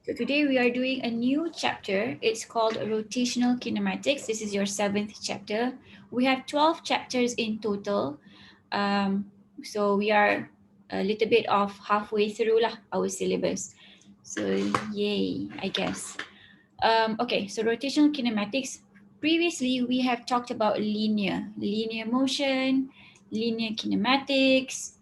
So today we are doing a new chapter. It's called Rotational Kinematics. This is your 7th chapter. We have 12 chapters in total. So we are a little bit of halfway through lah, our syllabus. So yay, I guess. Okay, so rotational kinematics. Previously, we have talked about linear motion, linear kinematics,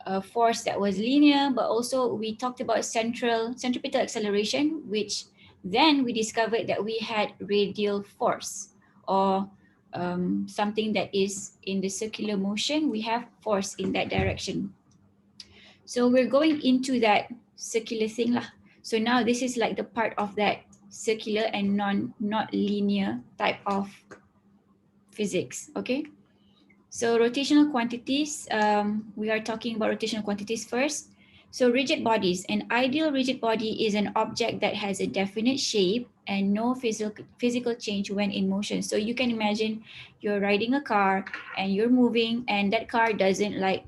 a force that was linear, but also we talked about centripetal acceleration, which then we discovered that we had radial force, or something that is in the circular motion, we have force in that direction. So we're going into that circular thing lah. So now this is like the part of that circular and not linear type of physics, okay? So rotational quantities, we are talking about rotational quantities first. So rigid bodies, an ideal rigid body is an object that has a definite shape and no physical change when in motion. So you can imagine you're riding a car and you're moving and that car doesn't like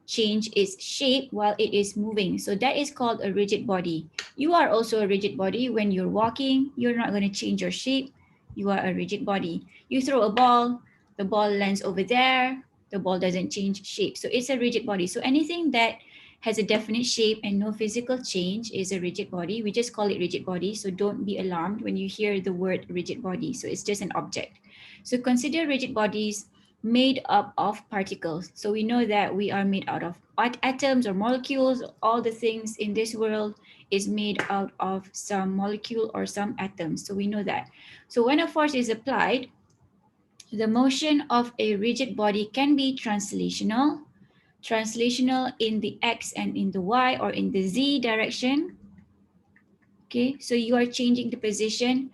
change its shape while it is moving. So that is called a rigid body. You are also a rigid body. When you're walking, you're not going to change your shape. You are a rigid body. You throw a ball, the ball lands over there, the ball doesn't change shape. So it's a rigid body. So anything that has a definite shape and no physical change is a rigid body. We just call it rigid body. So don't be alarmed when you hear the word rigid body. So it's just an object. So consider rigid bodies made up of particles. So we know that we are made out of atoms or molecules. All the things in this world is made out of some molecule or some atoms. So we know that. So when a force is applied, the motion of a rigid body can be translational in the X and in the Y or in the Z direction. Okay, so you are changing the position.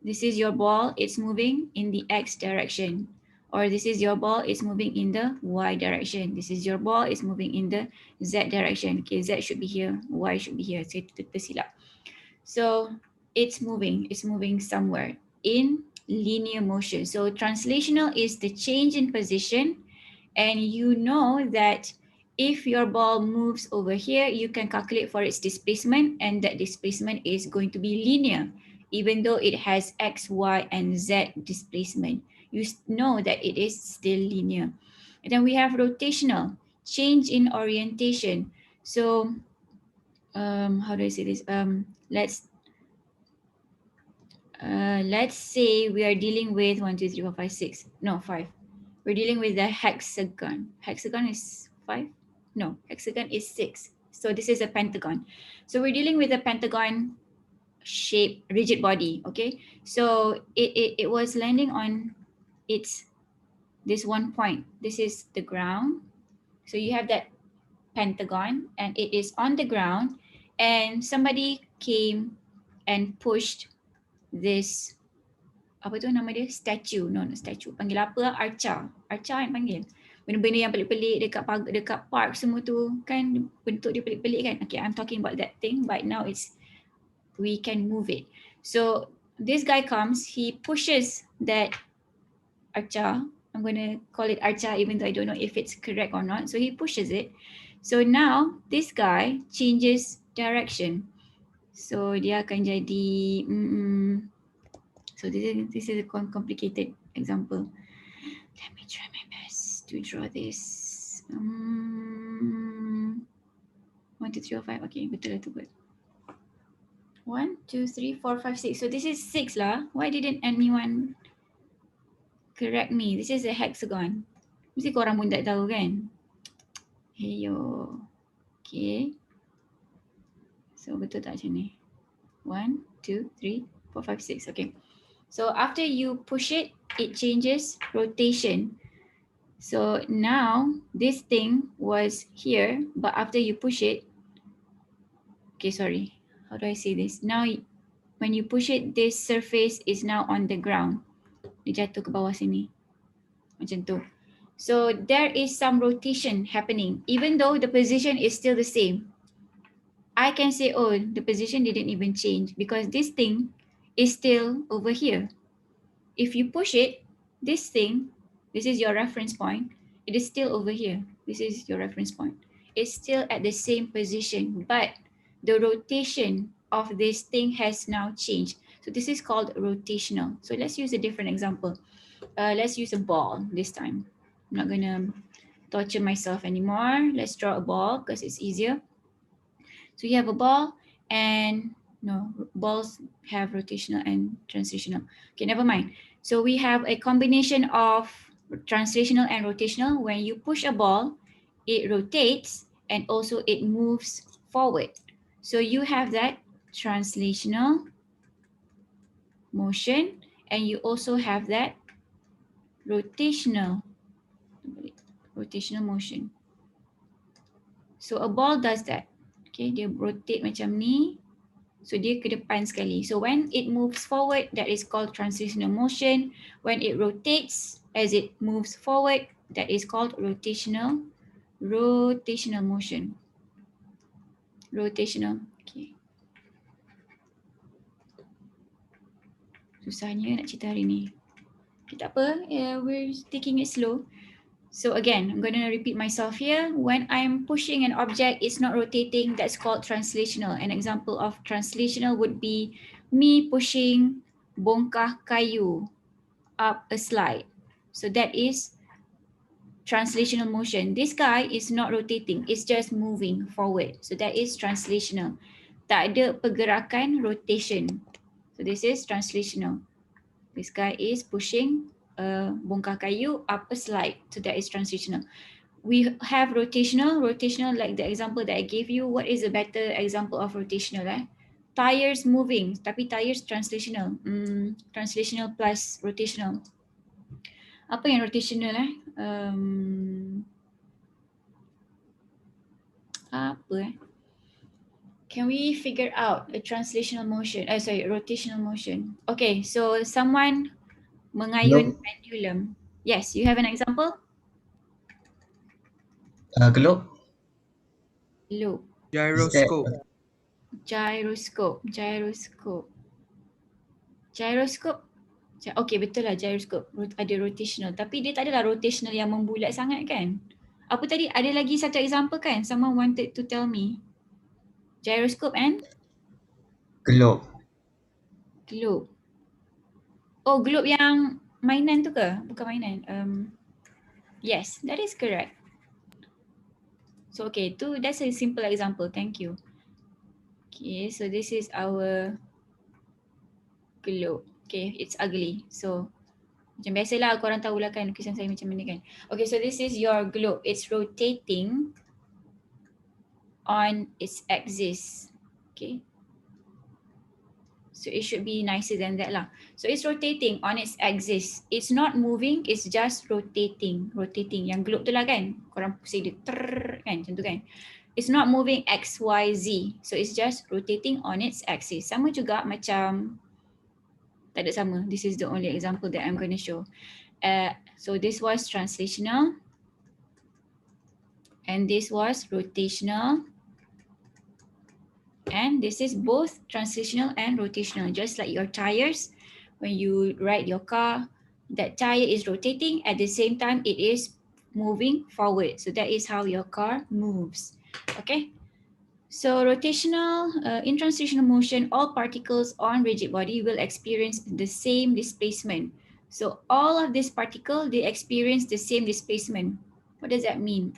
This is your ball, it's moving in the X direction. Or this is your ball, it's moving in the Y direction. This is your ball, it's moving in the Z direction. Okay, Z should be here, Y should be here. So it's moving somewhere in linear motion. So translational is the change in position. And you know that if your ball moves over here, you can calculate for its displacement, and that displacement is going to be linear, even though it has X, Y, and Z displacement. You know that it is still linear. And then we have rotational, change in orientation. So how do I say this? Let's say we are dealing with 1, 2, 3, 4, 5, 6. No, 5. We're dealing with the hexagon. Hexagon is 5? No, hexagon is 6. So this is a pentagon. So we're dealing with a pentagon shape rigid body, okay? So it was landing on this one point. This is the ground. So you have that pentagon and it is on the ground, and somebody came and pushed this, apa tu nama dia, statue, no, not statue, panggil apa, arca yang panggil, benda-benda yang pelik-pelik dekat park semua tu kan, bentuk dia pelik-pelik kan. Okay, I'm talking about that thing, but now we can move it. So this guy comes, he pushes that arca, I'm going to call it arca even though I don't know if it's correct or not. So he pushes it. So now this guy changes direction. So dia akan jadi so this is a complicated example. Let me try my best to draw this. 1, 2, 3, 4, 5. Okay, betul lah tu buat. 1, 2, 3, 4, 5, 6. So this is 6 lah. Why didn't anyone correct me? This is a hexagon. Mesti korang pun tak tahu kan? Heyo. Okay. So betul tak macam ni? 1, 2, 3, 4, 5, 6. Okay. So after you push it, it changes rotation. So now this thing was here, but after you push it, okay, sorry, how do I say this? Now, when you push it, this surface is now on the ground. Dia jatuh ke bawah sini. Macam tu. So there is some rotation happening, even though the position is still the same. I can say, oh, the position didn't even change because this thing is still over here. If you push it, this thing, this is your reference point, it is still over here. This is your reference point. It's still at the same position, but the rotation of this thing has now changed. So this is called rotational. So let's use a different example. Let's use a ball this time. I'm not gonna torture myself anymore. Let's draw a ball because it's easier. So you have a ball and no, balls have rotational and translational. Okay, never mind. So we have a combination of translational and rotational. When you push a ball, it rotates and also it moves forward. So you have that translational motion and you also have that rotational motion. So a ball does that. Okay, dia rotate macam ni. So dia ke depan sekali. So when it moves forward, that is called translational motion. When it rotates as it moves forward, that is called rotational motion. Rotational. Okay. Susahnya nak cerita hari ni. Okay, tak apa. We're taking it slow. So again, I'm going to repeat myself here. When I'm pushing an object, it's not rotating. That's called translational. An example of translational would be me pushing bongkah kayu up a slide. So that is translational motion. This guy is not rotating. It's just moving forward. So that is translational. Tak ada pergerakan rotation. So this is translational. This guy is pushing a bongkah kayu up a slide. So that is translational. We have rotational. Rotational, like the example that I gave you. What is a better example of rotational? Tires moving, tapi tires translational. Translational plus rotational. Apa yang rotational? Apa? Can we figure out a translational motion? Rotational motion. Okay, so someone mengayun pendulum. Yes, you have an example? Globe. Loop. Gyroscope. Gyroscope. Okay, betul lah gyroscope. Ada rotational. Tapi dia tak adalah rotational yang membulat sangat kan? Apa tadi? Ada lagi satu example kan? Someone wanted to tell me. Gyroscope and? Globe. Oh, globe yang mainan tu ke? Bukan mainan. Yes, that is correct. So okay, that's a simple example. Thank you. Okay, so this is our globe. Okay, it's ugly. So macam biasalah korang tahulah kan lukisan saya macam mana kan. Okay, so this is your globe. It's rotating on its axis. Okay. So it should be nicer than that lah. So it's rotating on its axis. It's not moving, it's just rotating. Rotating. Yang globe tu lah kan. Korang pusing dia kan macam tu kan. It's not moving X, Y, Z. So it's just rotating on its axis. Sama juga macam, tak ada sama. This is the only example that I'm going to show. So this was translational. And this was rotational. And this is both translational and rotational, just like your tires. When you ride your car, that tire is rotating. At the same time, it is moving forward. So that is how your car moves. Okay. So rotational, in translational motion, all particles on rigid body will experience the same displacement. So all of these particles, they experience the same displacement. What does that mean?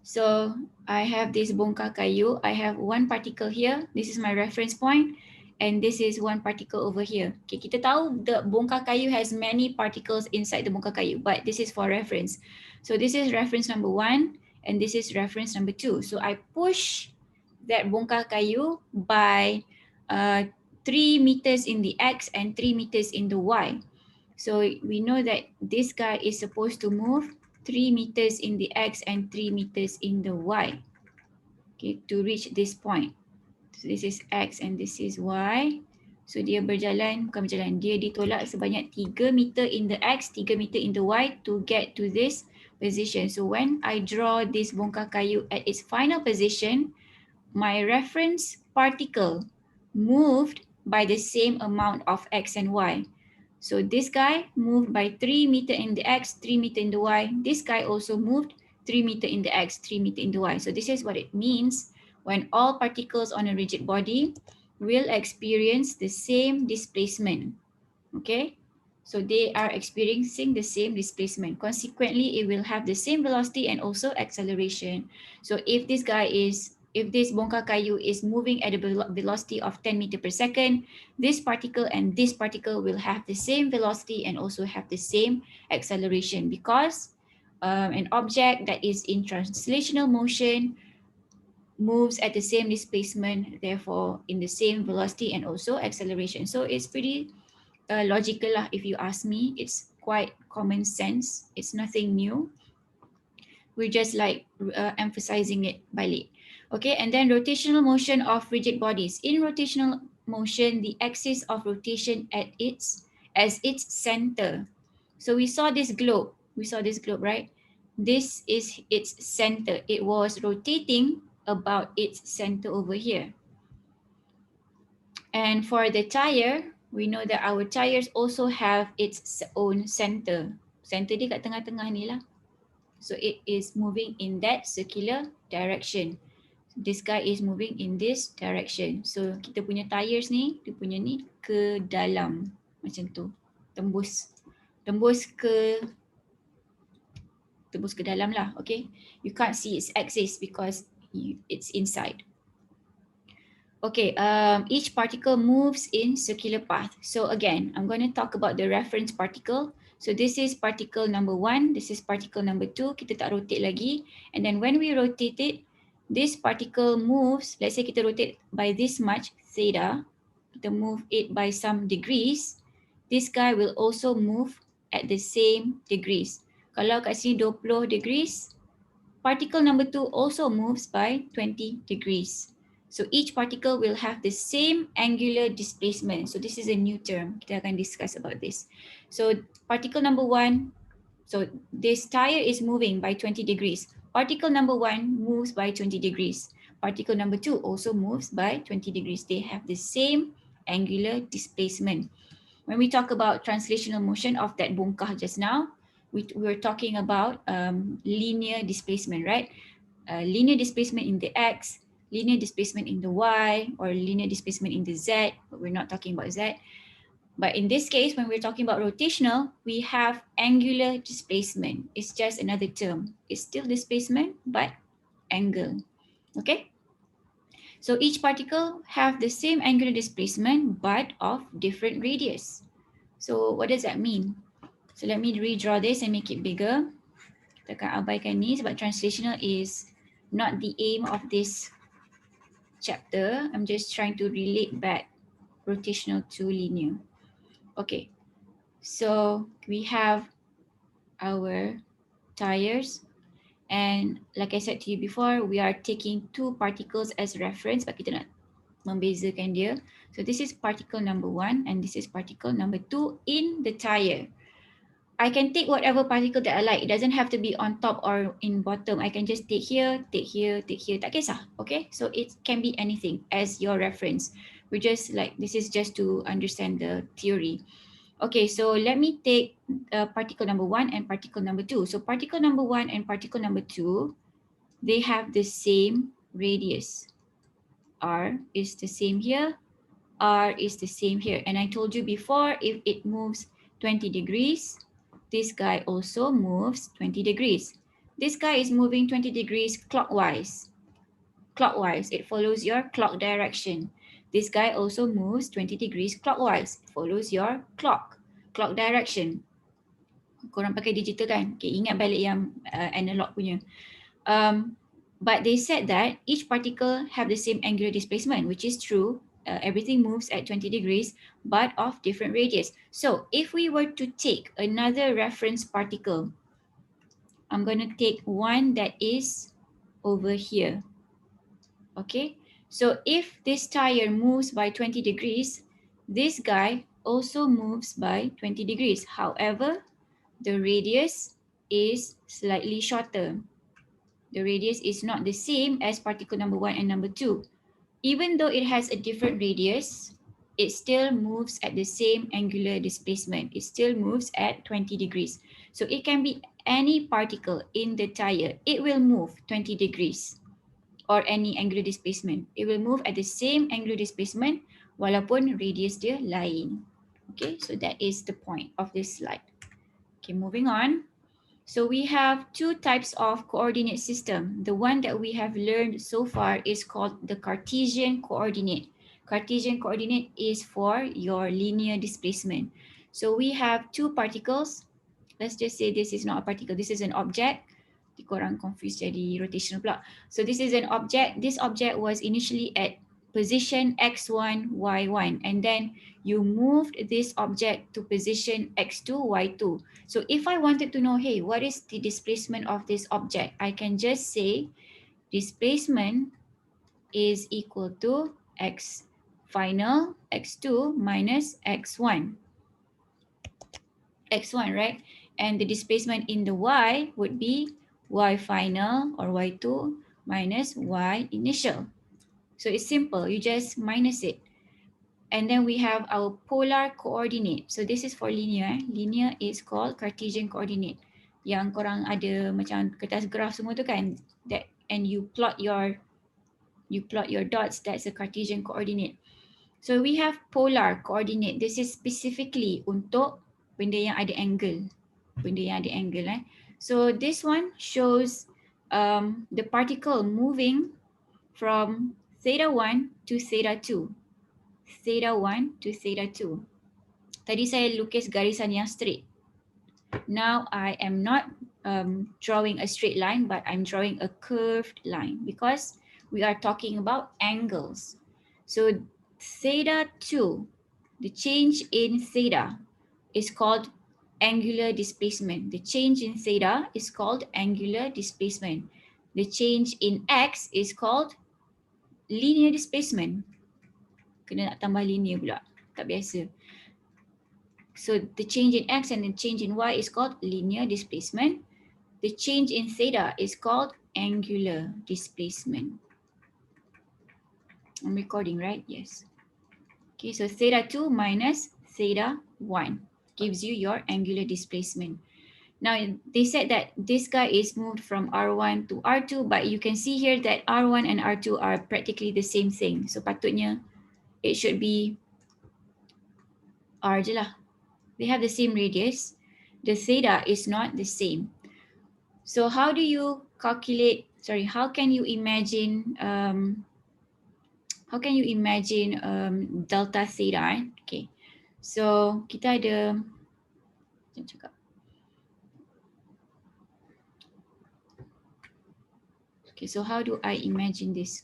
So I have this bongkah kayu. I have one particle here. This is my reference point. And this is one particle over here. Okay, kita tahu the bongkah kayu has many particles inside the bongkah kayu, but this is for reference. So this is reference number 1 and this is reference number 2. So I push that bongkah kayu by 3 meters in the X and 3 meters in the Y. So we know that this guy is supposed to move 3 meters in the X and 3 meters in the Y, okay, to reach this point. So this is X and this is Y. So dia berjalan, bukan berjalan, dia ditolak sebanyak 3 meter in the X, 3 meter in the Y to get to this position. So when I draw this bongkah kayu at its final position, my reference particle moved by the same amount of X and Y. So this guy moved by 3 meter in the X, 3 meter in the Y. This guy also moved 3 meter in the X, 3 meter in the Y. So this is what it means when all particles on a rigid body will experience the same displacement. Okay, so they are experiencing the same displacement. Consequently, it will have the same velocity and also acceleration. So if this bongkar kayu is moving at a velocity of 10 meter per second, this particle and this particle will have the same velocity and also have the same acceleration, because an object that is in translational motion moves at the same displacement, therefore in the same velocity and also acceleration. So it's pretty logical lah, if you ask me. It's quite common sense. It's nothing new. We're just like emphasizing it balik. Okay, and then rotational motion of rigid bodies. In rotational motion, the axis of rotation as its center. So we saw this globe. Right? This is its center. It was rotating about its center over here. And for the tire, we know that our tires also have its own center. Center dia kat tengah-tengah ni lah. So it is moving in that circular direction. This guy is moving in this direction. So kita punya tires ni, dia punya ni ke dalam macam tu. Tembus. Tembus ke dalam lah, okay? You can't see its axis because it's inside. Okay, each particle moves in circular path. So again, I'm going to talk about the reference particle. So this is particle number 1, this is particle number 2. Kita tak rotate lagi. And then when we rotate it, this particle moves, let's say kita rotate by this much theta, kita move it by some degrees. This guy will also move at the same degrees. Kalau kat sini 20 degrees, particle number 2 also moves by 20 degrees. So each particle will have the same angular displacement. So this is a new term. Kita akan discuss about this. So particle number 1, so this tire is moving by 20 degrees. Particle number 1 moves by 20 degrees. Particle number 2 also moves by 20 degrees. They have the same angular displacement. When we talk about translational motion of that bongkah just now, we were talking about linear displacement, right? Linear displacement in the X, linear displacement in the Y, or linear displacement in the Z, but we're not talking about Z. But in this case, when we're talking about rotational, we have angular displacement. It's just another term. It's still displacement, but angle. Okay? So each particle have the same angular displacement, but of different radius. So what does that mean? So let me redraw this and make it bigger. Kita akan abaikan ni sebab translational is not the aim of this chapter. I'm just trying to relate back rotational to linear. Okay, so we have our tires, and like I said to you before, we are taking two particles as reference, but kita nak membezakan dia. So this is particle number 1 and this is particle number 2 in the tire. I can take whatever particle that I like. It doesn't have to be on top or in bottom. I can just take here, take here, take here. Tak kisah, okay? So it can be anything as your reference. We just like, this is just to understand the theory. Okay, so let me take particle number 1 and particle number 2. So particle number 1 and particle number 2, they have the same radius. R is the same here. R is the same here. And I told you before, if it moves 20 degrees, this guy also moves 20 degrees. This guy is moving 20 degrees clockwise. Clockwise, it follows your clock direction. This guy also moves 20 degrees clockwise. It follows your clock direction. Korang pakai digital kan? Okay, ingat balik yang analog punya. But they said that each particle have the same angular displacement, which is true. Everything moves at 20 degrees, but of different radius. So if we were to take another reference particle, I'm going to take one that is over here. Okay, so if this tire moves by 20 degrees, this guy also moves by 20 degrees. However, the radius is slightly shorter. The radius is not the same as particle number 1 and number 2. Even though it has a different radius, it still moves at the same angular displacement. It still moves at 20 degrees. So it can be any particle in the tire. It will move 20 degrees. or any angular displacement. It will move at the same angular displacement walaupun radius dia lain. Okay, so that is the point of this slide. Okay, moving on. So we have two types of coordinate system. The one that we have learned so far is called the Cartesian coordinate. Cartesian coordinate is for your linear displacement. So we have two particles. Let's just say this is not a particle, this is an object. Korang confused jadi rotational pula. So this is an object. This object was initially at position x1, y1, and then you moved this object to position x2, y2. So if I wanted to know, hey, what is the displacement of this object? I can just say displacement is equal to x final, x2 minus x1. x1, right? And the displacement in the y would be y final or y2 minus y initial. So it's simple, you just minus it. And then we have our polar coordinate. So this is for linear. Linear is called Cartesian coordinate. Yang korang ada macam kertas graph semua tu kan? That, and you plot your dots, that's a Cartesian coordinate. So we have polar coordinate. This is specifically untuk benda yang ada angle. Benda yang ada angle. So this one shows the particle moving from theta 1 to theta 2. Theta 1 to theta 2. Tadi saya lukis garisan yang straight. Now I am not drawing a straight line, but I'm drawing a curved line because we are talking about angles. So theta 2, the change in theta is called angular displacement. The change in theta is called angular displacement. The change in x is called linear displacement. Kena nak tambah linear pula, tak biasa. So the change in x and the change in y is called linear displacement. The change in theta is called angular displacement. I'm recording, right? Yes. Okay, so theta 2 minus theta 1 gives you your angular displacement. Now, they said that this guy is moved from R1 to R2, but you can see here that R1 and R2 are practically the same thing. So patutnya it should be R je lah. They have the same radius. The theta is not the same. So how do you calculate, how can you imagine delta theta? Okay, so kita ada, okay, so how do I imagine this?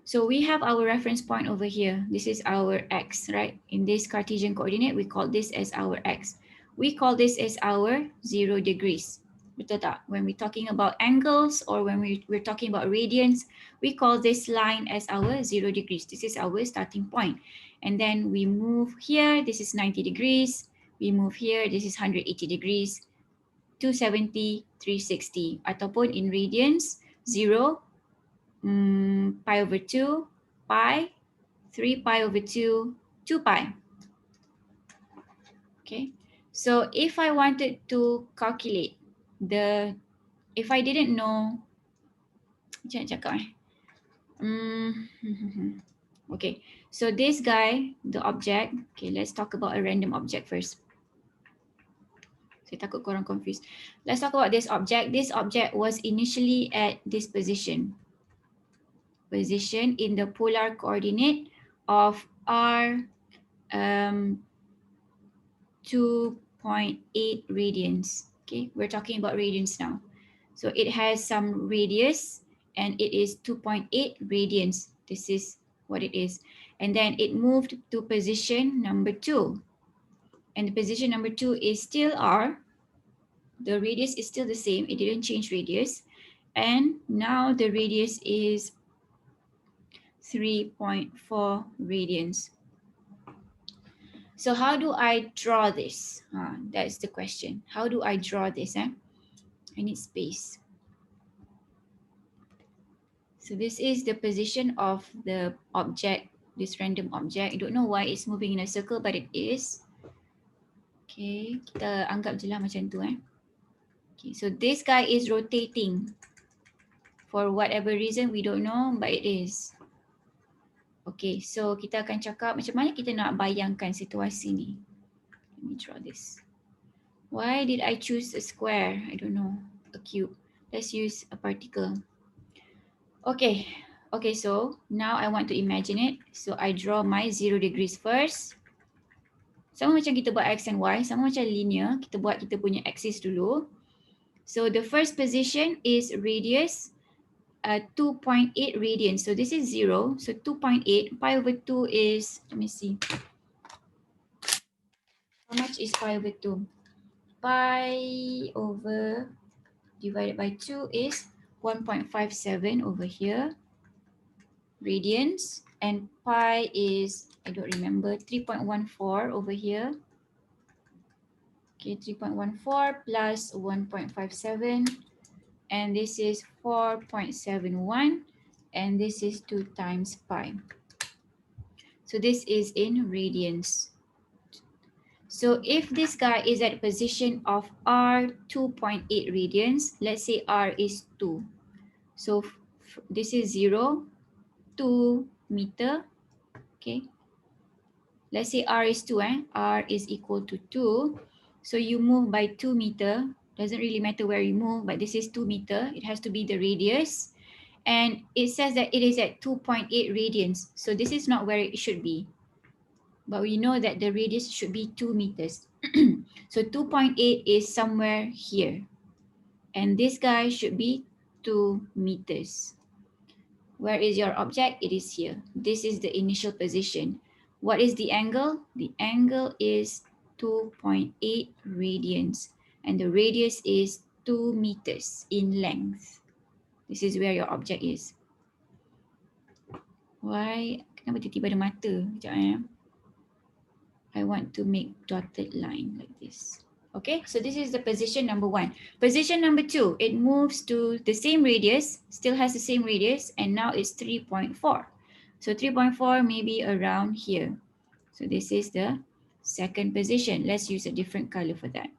So we have our reference point over here. This is our x, right? In this Cartesian coordinate, we call this as our x. We call this as our 0 degrees. Betul tak? When we're talking about angles or when we're talking about radians, we call this line as our 0 degrees. This is our starting point. And then we move here, this is 90 degrees. We move here, this is 180 degrees. 270, 360. Ataupun in radians, 0, pi over 2, pi, 3 pi over 2, 2 pi. Okay, so if I wanted to calculate if I didn't know, okay, so this guy, the object, okay, let's talk about a random object first. Saya takut korang confused. Let's talk about this object. This object was initially at this position in the polar coordinate of r 2.8 radians. Okay, we're talking about radians now. So it has some radius and it is 2.8 radians. This is what it is. And then it moved to position number 2. And the position number 2 is still r. The radius is still the same. It didn't change radius. And now the radius is 3.4 radians. So how do I draw this? That's the question. How do I draw this? I need space. So this is the position of the object, this random object. I don't know why it's moving in a circle, but it is. Okay, kita anggap je lah macam tu. Okay, so this guy is rotating For whatever reason, we don't know, but it is. Okay, so kita akan cakap macam mana kita nak bayangkan situasi ni. Let me draw this. Why did I choose a square? I don't know. A cube. Let's use a particle. Okay. Okay, so now I want to imagine it. So I draw my 0 degrees first. Sama macam kita buat X and Y. Sama macam linear. Kita buat kita punya axis dulu. So the first position is radius 2.8 radians. So this is 0. So 2.8. Pi over 2 is, let me see. How much is pi over 2? Pi over divided by 2 is 1.57 over here. Radians. And pi is, I don't remember, 3.14 over here. Okay, 3.14 plus 1.57. And this is 4.71. And this is 2 times pi. So this is in radians. So if this guy is at position of R 2.8 radians, let's say R is 2. So this is 0, 2 meter. Okay. Let's say R is 2, R is equal to 2. So you move by 2 meter. Doesn't really matter where you move, but this is 2 meter. It has to be the radius. And it says that it is at 2.8 radians. So this is not where it should be. But we know that the radius should be 2 meters. So 2.8 is somewhere here. And this guy should be 2 meters. Where is your object? It is here. This is the initial position. What is the angle? The angle is 2.8 radians. And the radius is 2 meters in length. This is where your object is. Why? Kenapa tiba-tiba ada mata? Sekejap. I want to make dotted line like this. Okay, so this is the position number 1. Position number 2, it moves to the same radius, still has the same radius, and now it's 3.4. So 3.4 maybe around here. So this is the second position. Let's use a different color for that.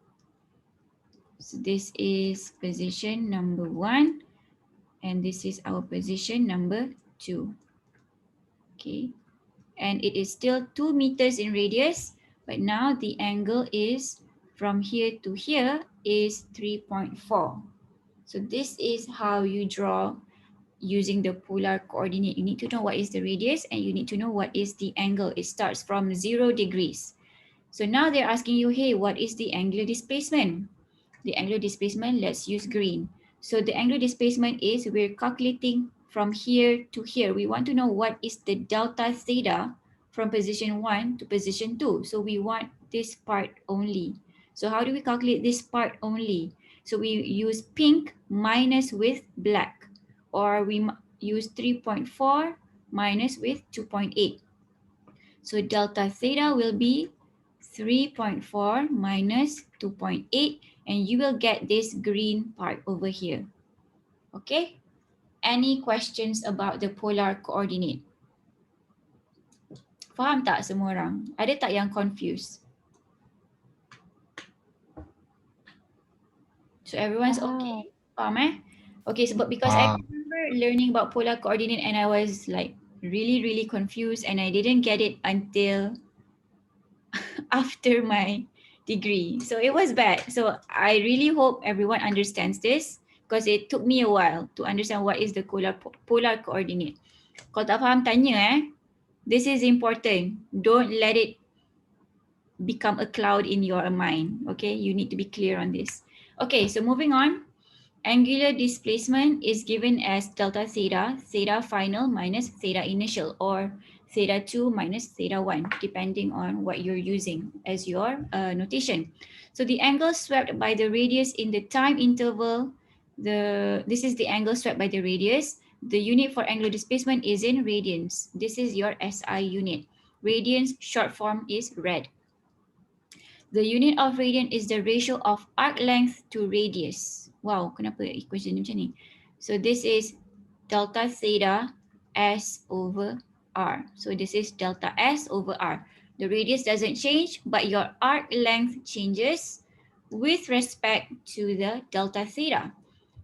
So this is position number 1, and this is our position number 2. Okay, and it is still 2 meters in radius, but now the angle is from here to here is 3.4. So this is how you draw using the polar coordinate. You need to know what is the radius and you need to know what is the angle. It starts from 0 degrees. So now they're asking you, hey, what is the angular displacement? The angular displacement, let's use green. So the angular displacement is we're calculating from here to here. We want to know what is the delta theta from position 1 to position 2. So we want this part only. So how do we calculate this part only? So we use pink minus with black, or we use 3.4 minus with 2.8. So delta theta will be 3.4 minus 2.8, and you will get this green part over here. Okay? Any questions about the polar coordinate? Faham tak semua orang? Ada tak yang confused? So everyone's okay? Faham Okay, so because I remember learning about polar coordinate and I was like really confused and I didn't get it until after my degree. So it was bad. So I really hope everyone understands this because it took me a while to understand what is the polar coordinate. Kalau tak faham, tanya This is important. Don't let it become a cloud in your mind. Okay, you need to be clear on this. Okay, so moving on. Angular displacement is given as delta theta, theta final minus theta initial, or theta 2 minus theta 1, depending on what you're using as your notation. So the angle swept by the radius in the time interval, this is the angle swept by the radius. The unit for angular displacement is in radians. This is your SI unit. Radians, short form is rad. The unit of radian is the ratio of arc length to radius. Wow, kenapa equation ni macam ni? So this is delta theta S over R. So this is delta S over R. The radius doesn't change, but your arc length changes with respect to the delta theta.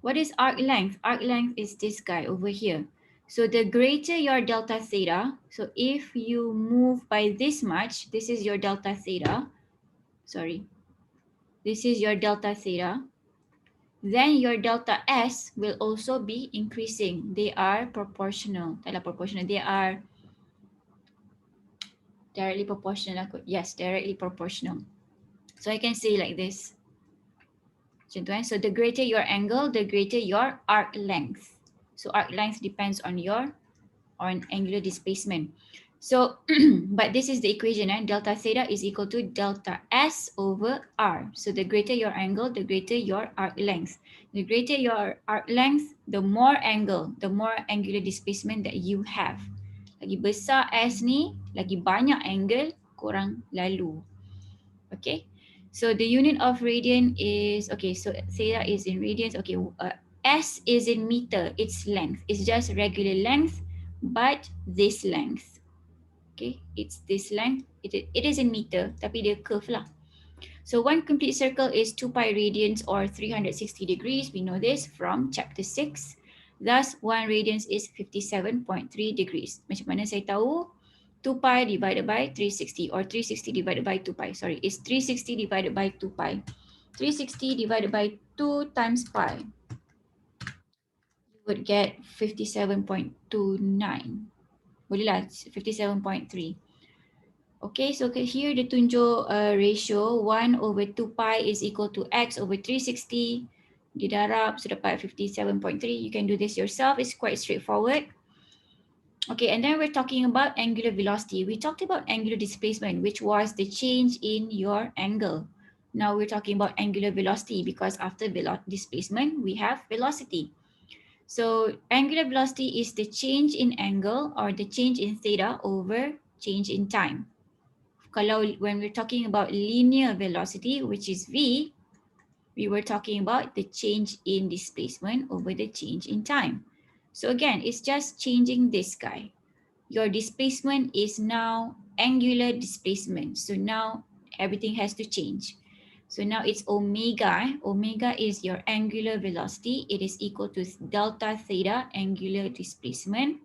What is arc length? Arc length is this guy over here. So the greater your delta theta, so if you move by this much, this is your delta theta, sorry, this is your delta theta, then your delta S will also be increasing. They are proportional. Taklah proportional, they are directly proportional. Yes, directly proportional. So I can say like this. So the greater your angle, the greater your arc length. So arc length depends on angular displacement. So, but this is the equation, delta theta is equal to delta S over R. So the greater your angle, the greater your arc length. The greater your arc length, the more angle, the more angular displacement that you have. Lagi besar S ni, lagi banyak angle korang lalu. Okay, so the unit of radian is, okay, so theta is in radians. Okay, S is in meter, its length. It's just regular length, but this length. Okay, it's this length. It is in meter, tapi dia curve lah. So one complete circle is 2 pi radians or 360 degrees. We know this from chapter 6. Thus, 1 radians is 57.3 degrees. Macam mana saya tahu? 2 pi divided by 360 or 360 divided by 2 pi. Sorry, it's 360 divided by 2 pi. 360 divided by 2 times pi. You would get 57.29. Boleh lah, 57.3. Okay, so here dia tunjuk ratio 1 over 2 pi is equal to x over 360. Didarab, so dapat 57.3. You can do this yourself. It's quite straightforward. Okay, and then we're talking about angular velocity. We talked about angular displacement, which was the change in your angle. Now we're talking about angular velocity because after displacement, we have velocity. So angular velocity is the change in angle or the change in theta over change in time. Kalau when we're talking about linear velocity, which is v, we were talking about the change in displacement over the change in time. So again, it's just changing this guy. Your displacement is now angular displacement. So now everything has to change. So now it's omega. Omega is your angular velocity. It is equal to delta theta angular displacement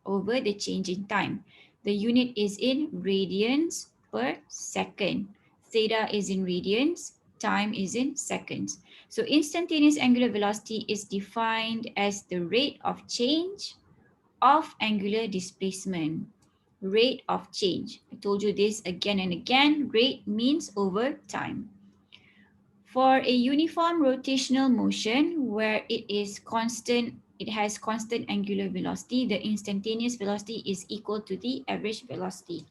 over the change in time. The unit is in radians per second. Theta is in radians, time is in seconds. So instantaneous angular velocity is defined as the rate of change of angular displacement. Rate of change. I told you this again and again. Rate means over time. For a uniform rotational motion where it is constant, it has constant angular velocity, the instantaneous velocity is equal to the average velocity.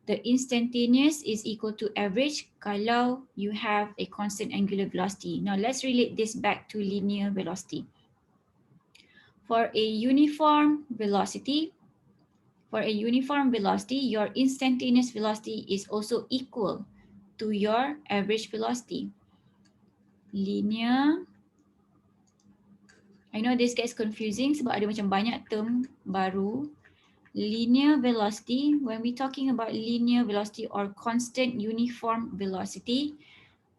The instantaneous is equal to average kalau you have a constant angular velocity. Now let's relate this back to linear velocity. For a uniform velocity, your instantaneous velocity is also equal to your average velocity. Linear, I know this gets confusing sebab ada macam banyak term baru. Linear velocity, when we talking about linear velocity or constant uniform velocity,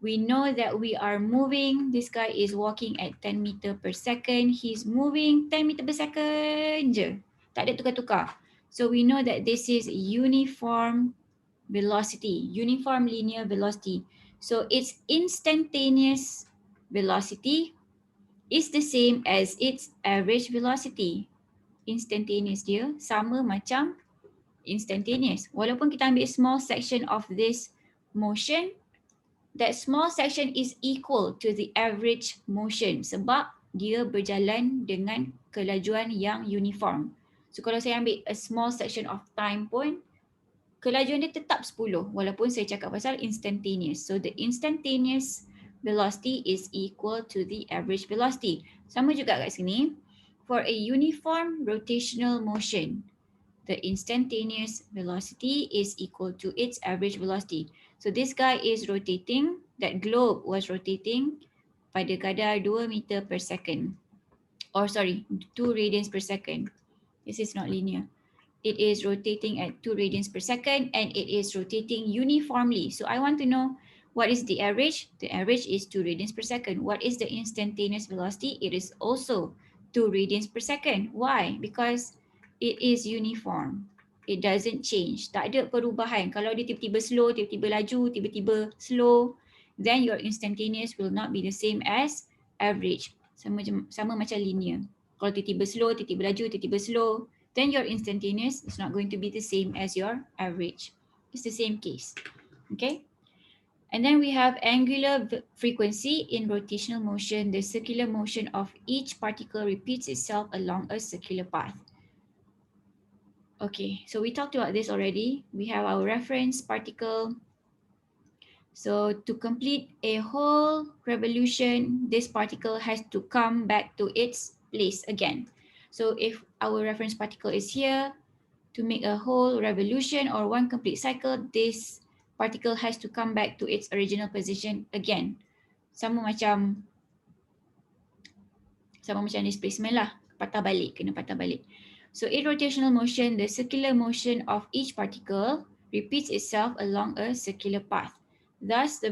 we know that we are moving, this guy is walking at 10 meter per second, he's moving 10 meter per second je. Tak ada tukar-tukar. So we know that this is uniform velocity, uniform linear velocity. So its instantaneous velocity is the same as its average velocity. Instantaneous dia sama macam instantaneous. Walaupun kita ambil small section of this motion, that small section is equal to the average motion sebab dia berjalan dengan kelajuan yang uniform. So kalau saya ambil a small section of time pun, kelajuan dia tetap 10 walaupun saya cakap pasal instantaneous. So the instantaneous velocity is equal to the average velocity. Sama juga kat sini. For a uniform rotational motion, the instantaneous velocity is equal to its average velocity. So this guy is rotating, that globe was rotating pada kadar 2 meter per second. Or sorry, 2 radians per second. This is not linear. It is rotating at 2 radians per second and it is rotating uniformly. So I want to know What is the average? The average is 2 radians per second. What is the instantaneous velocity? It is also 2 radians per second. Why? Because it is uniform. It doesn't change. Tak ada perubahan. Kalau dia tiba-tiba slow, tiba-tiba laju, tiba-tiba slow, then your instantaneous will not be the same as average. Sama macam linear. Kalau tiba-tiba slow, tiba-tiba laju, tiba-tiba slow, then your instantaneous is not going to be the same as your average. It's the same case. Okay? And then we have angular frequency in rotational motion. The circular motion of each particle repeats itself along a circular path. Okay, so we talked about this already. We have our reference particle. So to complete a whole revolution, this particle has to come back to its place again. So if our reference particle is here, to make a whole revolution or one complete cycle, this particle has to come back to its original position again. Sama macam displacement lah, patah balik, kena patah balik. So in rotational motion, the circular motion of each particle repeats itself along a circular path. Thus the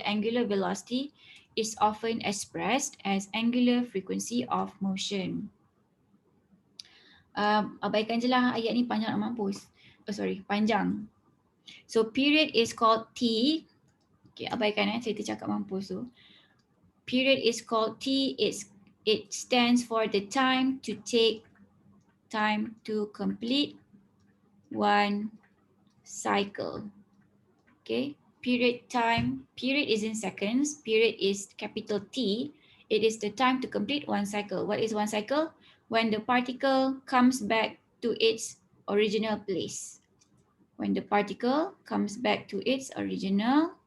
angular velocity is often expressed as angular frequency of motion. Abaikan je lah ayat ni, panjang nak mampus. Panjang. So period is called T. Okay, abaikan saya tercakap mampus tu. Period is called T. It stands for the time to complete one cycle. Okay, period is in seconds. Period is capital T. It is the time to complete one cycle. What is one cycle? When the particle comes back to its original place. When the particle comes back to its original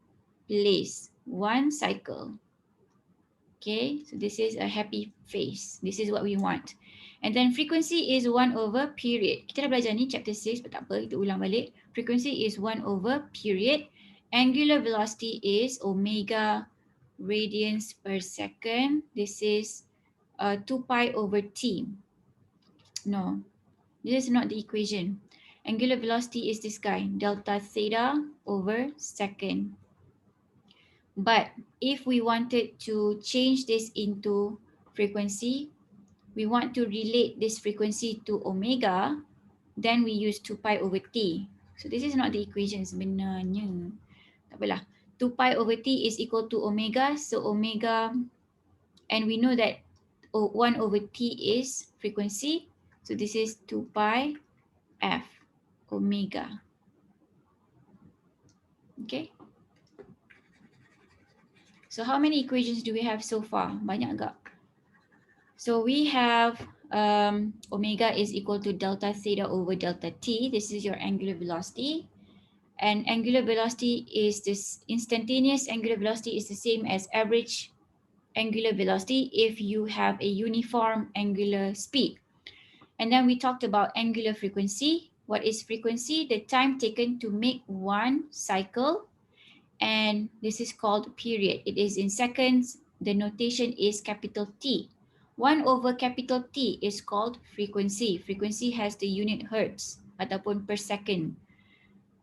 place. One cycle. Okay, so this is a happy phase. This is what we want. And then frequency is 1 over period. Kita dah belajar ni chapter 6, but tak apa, kita ulang balik. Frequency is 1 over period. Angular velocity is omega radians per second. This is 2 pi over t. No, this is not the equation. Angular velocity is this guy, delta theta over second. But if we wanted to change this into frequency, we want to relate this frequency to omega, then we use 2 pi over t. So this is not the equation sebenarnya. Tak apalah. 2 pi over t is equal to omega. So omega, and we know that 1 over t is frequency. So this is 2 pi f omega. Okay. So how many equations do we have so far? Banyak agak. So we have omega is equal to delta theta over delta t. This is your angular velocity. And angular velocity is this instantaneous angular velocity is the same as average angular velocity if you have a uniform angular speed. And then we talked about angular frequency. What is frequency? The time taken to make one cycle. And this is called period. It is in seconds. The notation is capital T. 1 over capital T is called frequency. Frequency has the unit hertz ataupun per second.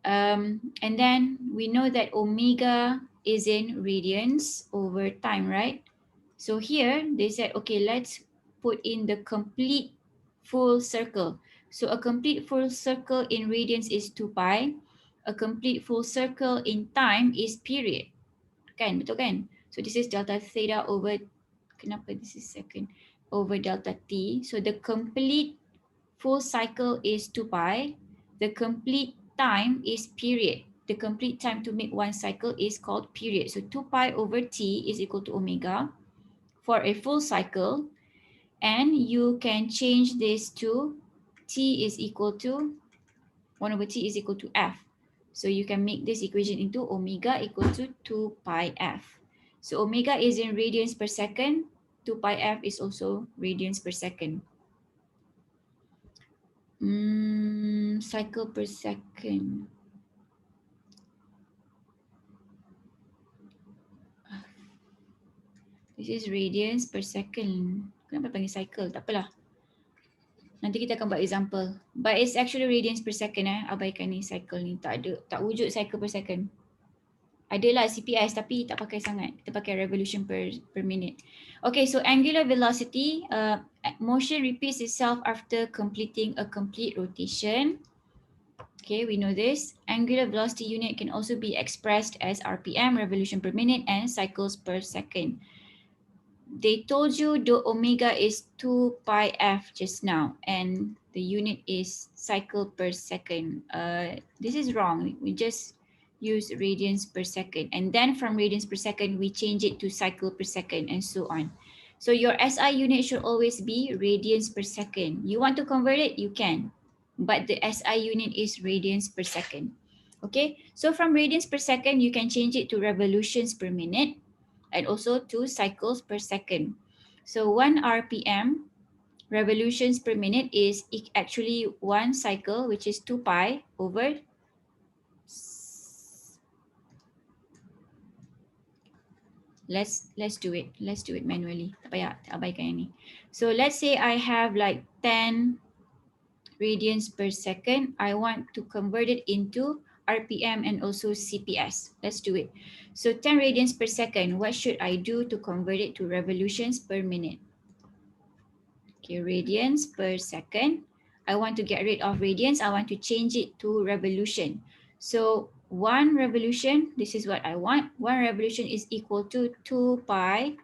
And then we know that omega is in radians over time, right? So here they said, okay, let's put in the complete full circle. So a complete full circle in radians is 2 pi. A complete full circle in time is period. Kan, betul kan? So this is delta theta over, kenapa this is second, over delta t. So the complete full cycle is 2 pi. The complete time is period. The complete time to make one cycle is called period. So 2 pi over t is equal to omega for a full cycle. And you can change this to t is equal to 1 over t is equal to f. So you can make this equation into omega equal to 2 pi f. So omega is in radians per second. 2 pi f is also radians per second. Cycle per second. This is radians per second. Kenapa panggil cycle? Tak apalah. Nanti kita akan buat example. But it's actually radians per second Abaikan ni cycle ni. Tak wujud cycle per second. Adalah CPS tapi tak pakai sangat. Kita pakai revolution per minute. Okay, so angular velocity, motion repeats itself after completing a complete rotation. Okay, we know this. Angular velocity unit can also be expressed as RPM, revolution per minute, and cycles per second. They told you the omega is 2 pi f just now, and the unit is cycle per second. This is wrong. We just use radians per second, and then from radians per second we change it to cycle per second, and so on. So your SI unit should always be radians per second. You want to convert it, you can, but the SI unit is radians per second. Okay, so from radians per second you can change it to revolutions per minute, and also 2 cycles per second. So 1 RPM, revolutions per minute, is actually 1 cycle, which is 2 pi over, let's do it. Let's do it manually. Tak payah, abaikan yang ni. So let's say I have like 10 radians per second. I want to convert it into RPM and also CPS. Let's do it. So 10 radians per second, what should I do to convert it to revolutions per minute? Okay, radians per second. I want to get rid of radians. I want to change it to revolution. So 1 revolution, this is what I want. 1 revolution is equal to 2 pi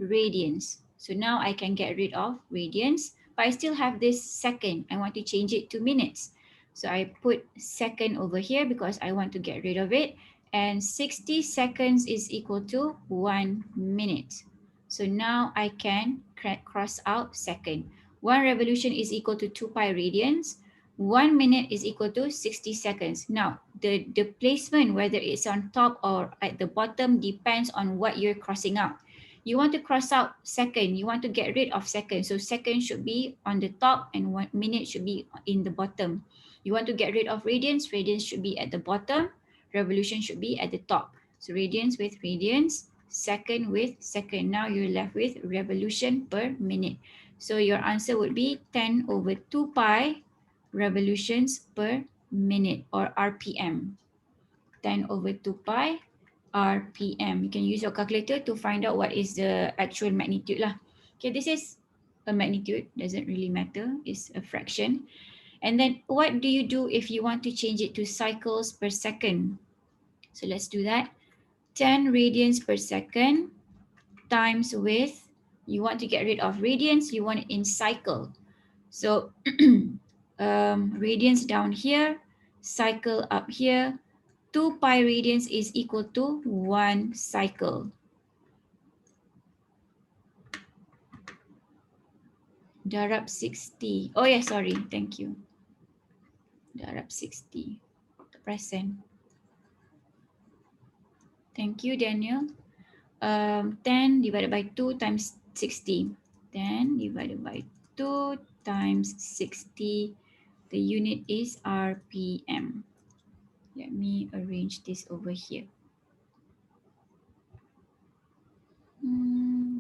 radians. So now I can get rid of radians, but I still have this second. I want to change it to minutes. So I put second over here because I want to get rid of it. And 60 seconds is equal to 1 minute. So now I can cross out second. 1 revolution is equal to 2 pi radians. 1 minute is equal to 60 seconds. Now, the placement, whether it's on top or at the bottom, depends on what you're crossing out. You want to cross out second. You want to get rid of second. So second should be on the top and 1 minute should be in the bottom. You want to get rid of radians. Radians should be at the bottom. Revolution should be at the top. So radians with radians, second with second. Now you're left with revolution per minute. So your answer would be 10 over 2 pi revolutions per minute, or RPM. 10 over 2 pi RPM. You can use your calculator to find out what is the actual magnitude lah. Okay, this is a magnitude, doesn't really matter, it's a fraction. And then what do you do if you want to change it to cycles per second? So let's do that. 10 radians per second times with, you want to get rid of radians, you want it in cycle. So radians down here, cycle up here. 2 pi radians is equal to 1 cycle. Darab 60. Oh yeah, sorry. Thank you. Darab 60%. Thank you, Daniel. 10 divided by 2 times 60. 10 divided by 2 times 60. The unit is RPM. Let me arrange this over here.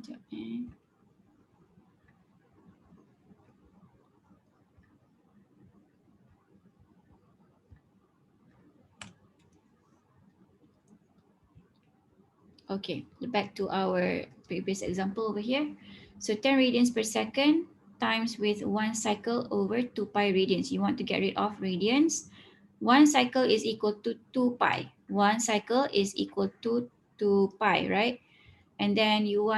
Sekejap, Okay, back to our previous example over here. So 10 radians per second times with 1 cycle over 2 pi radians. You want to get rid of radians. 1 cycle is equal to 2 pi. 1 cycle is equal to 2 pi, right? And then you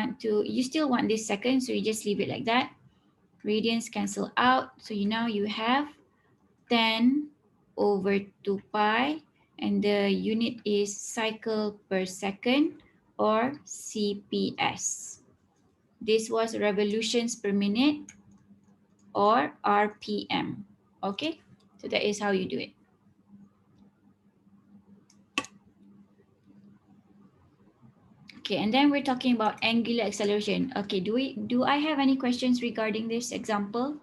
still want this second, so you just leave it like that. Radians cancel out. So now you have 10 over 2 pi, and the unit is cycle per second, or CPS. This was revolutions per minute, or RPM. Okay, so that is how you do it. Okay, and then we're talking about angular acceleration. Okay, do I have any questions regarding this example?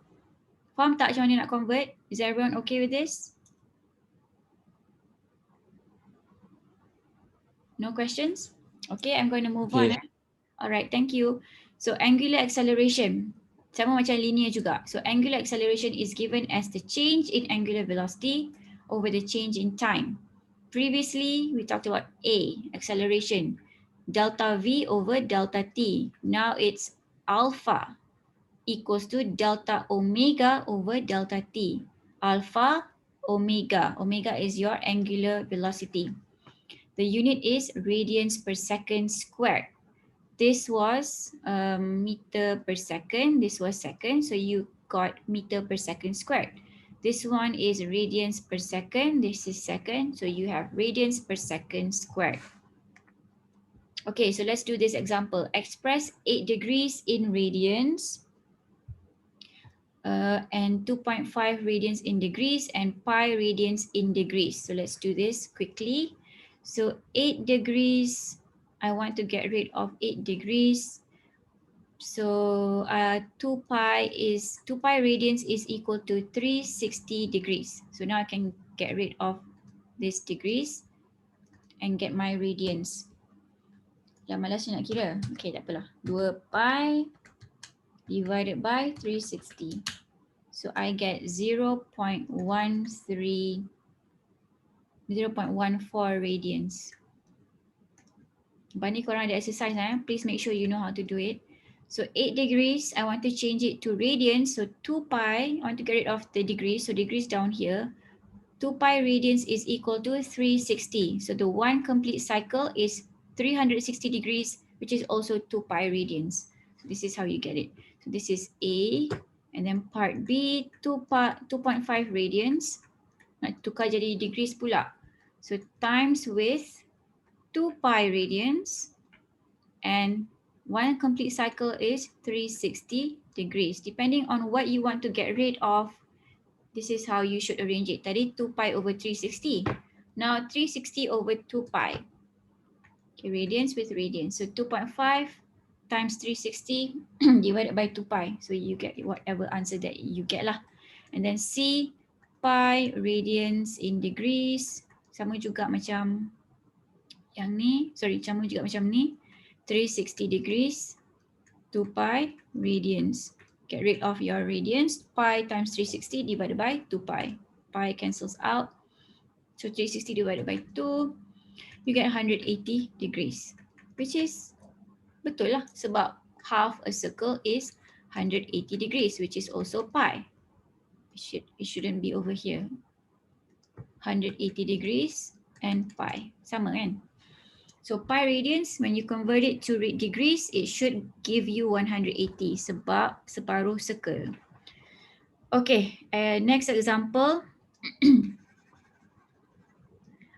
Faham tak macam mana nak convert? Is everyone okay with this? No questions? Okay, I'm going to move on. Okay. All right, thank you. So angular acceleration. Sama macam linear juga. So angular acceleration is given as the change in angular velocity over the change in time. Previously, we talked about A, acceleration, delta V over delta T. Now it's alpha equals to delta omega over delta T. Alpha, omega. Omega is your angular velocity. The unit is radians per second squared. This was meter per second. This was second. So you got meter per second squared. This one is radians per second. This is second. So you have radians per second squared. Okay, so let's do this example. Express 8 degrees in radians and 2.5 radians in degrees and pi radians in degrees. So let's do this quickly. So 8 degrees, I want to get rid of 8 degrees. So 2 pi radians is equal to 360 degrees. So now I can get rid of this degrees and get my radians. Dah malas nak kira. Okay, tak apalah. 2 pi divided by 360. So I get 0.14 radians. Lepas ni korang ada exercise please make sure you know how to do it. So 8 degrees, I want to change it to radians. So 2 pi, I want to get rid of the degrees. So degrees down here. 2 pi radians is equal to 360. So the one complete cycle is 360 degrees, which is also 2 pi radians. So this is how you get it. So this is A, and then part B, 2.5 radians. Nak tukar jadi degrees pula. So times with 2 pi radians, and one complete cycle is 360 degrees. Depending on what you want to get rid of, this is how you should arrange it. Tadi 2 pi over 360. Now 360 over 2 pi. Okay, radians with radians. So 2.5 times 360 divided by 2 pi. So you get whatever answer that you get lah. And then C, pi radians in degrees. Sama juga macam yang ni. Sorry, sama juga macam ni. 360 degrees, 2 pi radians. Get rid of your radians. Pi times 360 divided by 2 pi. Pi cancels out. So 360 divided by 2, you get 180 degrees. Which is betul lah sebab half a circle is 180 degrees, which is also pi. It shouldn't be over here. 180 degrees and pi. Sama kan? So pi radians, when you convert it to degrees, it should give you 180 sebab separuh circle. Okay, next example.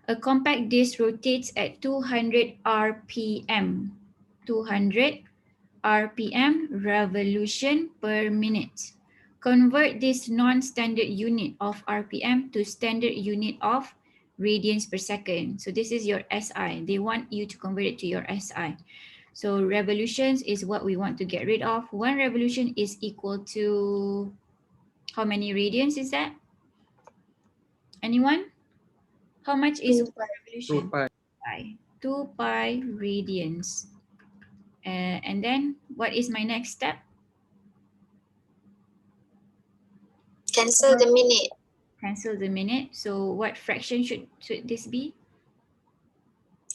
A compact disc rotates at 200 RPM. 200 RPM revolution per minute. Convert this non-standard unit of RPM to standard unit of radians per second. So this is your SI. They want you to convert it to your SI. So revolutions is what we want to get rid of. One revolution is equal to how many radians is that? Anyone? How much is 1 revolution? 2 pi. 2 pi radians. And then what is my next step? Cancel the minute. Cancel the minute. So what fraction should this be?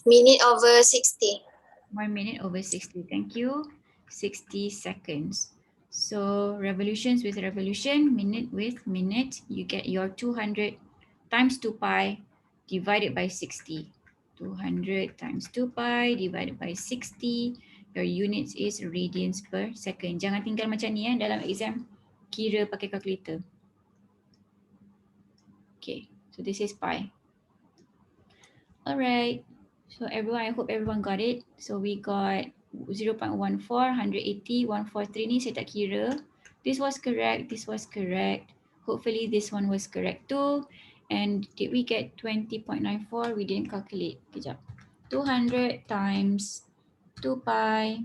Minute over 60. 1 minute over 60. Thank you. 60 seconds. So revolutions with revolution, minute with minute, you get your 200 times 2 pi divided by 60. 200 times 2 pi divided by 60. Your units is radians per second. Jangan tinggal macam ni dalam exam. Kira pakai calculator. Okay, so this is pi. Alright, so everyone, I hope everyone got it. So we got 0.14, 180, 143 ni saya tak kira. This was correct, this was correct. Hopefully this one was correct too. And did we get 20.94? We didn't calculate. Kejap. 200 times 2 pi.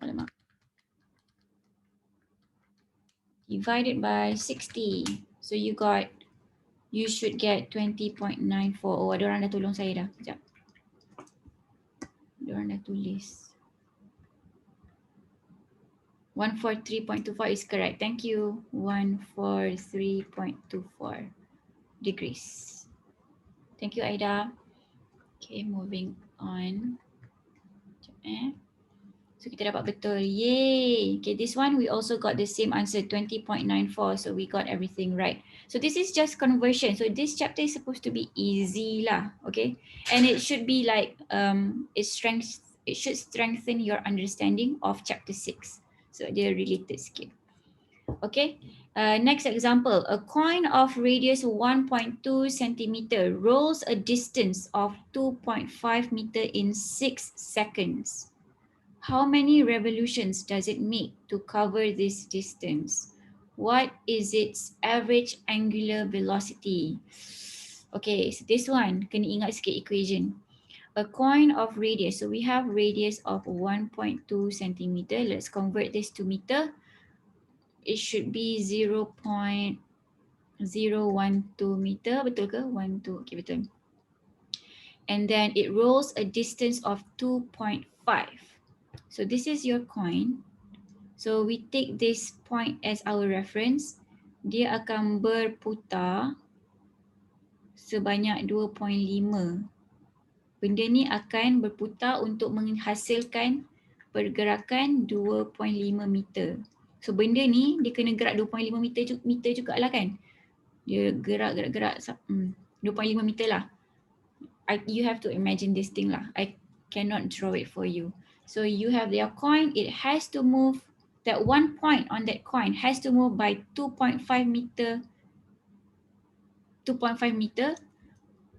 Alamak. Divided by 60. So you should get 20.94. Oh, ada orang dah tolong saya dah. Kejap. Ada orang dah tulis. 143.24 is correct. Thank you. 143.24 degrees. Thank you, Aida. Okay, moving on. So kita dapat betul. Yay. Okay, this one we also got the same answer, 20.94. So we got everything right. So this is just conversion. So this chapter is supposed to be easy lah. Okay. And it should be like it should strengthen your understanding of chapter 6. So they're related sikit. Okay. Next example, a coin of radius 1.2 centimeter rolls a distance of 2.5 meter in 6 seconds. How many revolutions does it make to cover this distance? What is its average angular velocity? Okay, so this one, kena ingat sikit equation. A coin of radius, so we have radius of 1.2 centimeter. Let's convert this to meter. It should be 0.012 meter, betul ke? 12, okay, betul. And then it rolls a distance of 2.5. So this is your coin. So we take this point as our reference. Dia akan berputar sebanyak 2.5. Benda ni akan berputar untuk menghasilkan pergerakan 2.5 meter. So benda ni dia kena gerak 2.5 meter jugalah kan. Dia gerak 2.5 meter lah. You have to imagine this thing lah. I cannot draw it for you. So you have your coin, it has to move, that one point on that coin has to move by 2.5 meter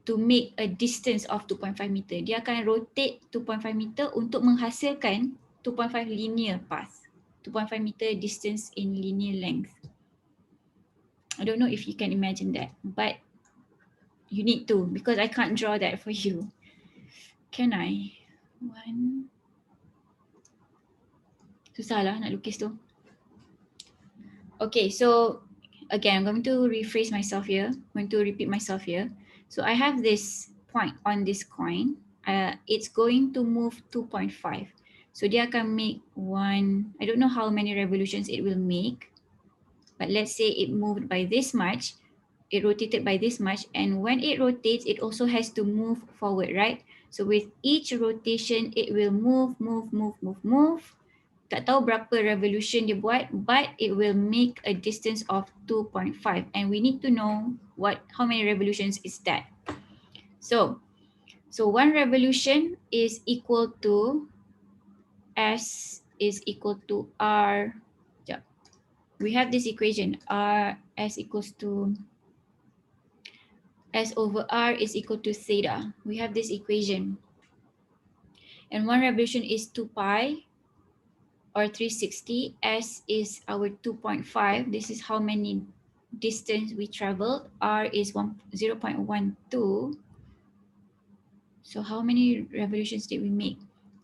to make a distance of 2.5 meter. Dia akan rotate 2.5 meter untuk menghasilkan 2.5 linear path. 2.5 meter distance in linear length. I don't know if you can imagine that, but you need to, because I can't draw that for you. Can I? Susah lah nak lukis tu. Okay, so again, I'm going to rephrase myself here. I'm going to repeat myself here. So I have this point on this coin. It's going to move 2.5. So dia akan make I don't know how many revolutions it will make. But let's say it moved by this much. It rotated by this much. And when it rotates, it also has to move forward, right? So with each rotation, it will move. Tak tahu berapa revolution dia buat, but it will make a distance of 2.5, and we need to know how many revolutions is that. So one revolution is equal to S is equal to R. We have this equation, S over R is equal to theta. We have this equation. And one revolution is 2 pi or 360. S is our 2.5. This is how many distance we traveled. R is 0.12. So how many revolutions did we make?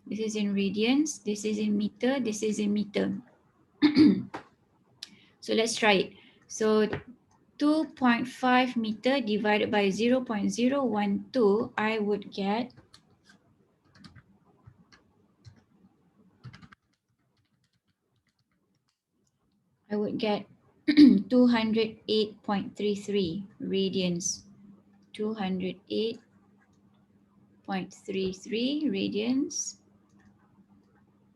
This is in radians, this is in meter, this is in meter. So let's try it. So 2.5 meter divided by 0.012, I would get 208.33 radians. 208.33 radians.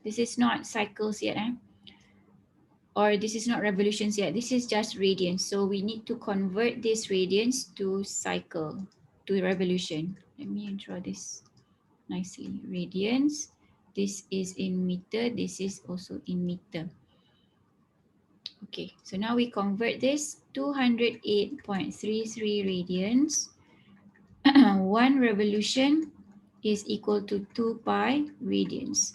This is not cycles yet, or this is not revolutions yet. This is just radians. So we need to convert this radians to cycle, to revolution. Let me draw this nicely. Radians. This is in meter. This is also in meter. Okay, so now we convert this 208.33 radians. One revolution is equal to 2 pi radians.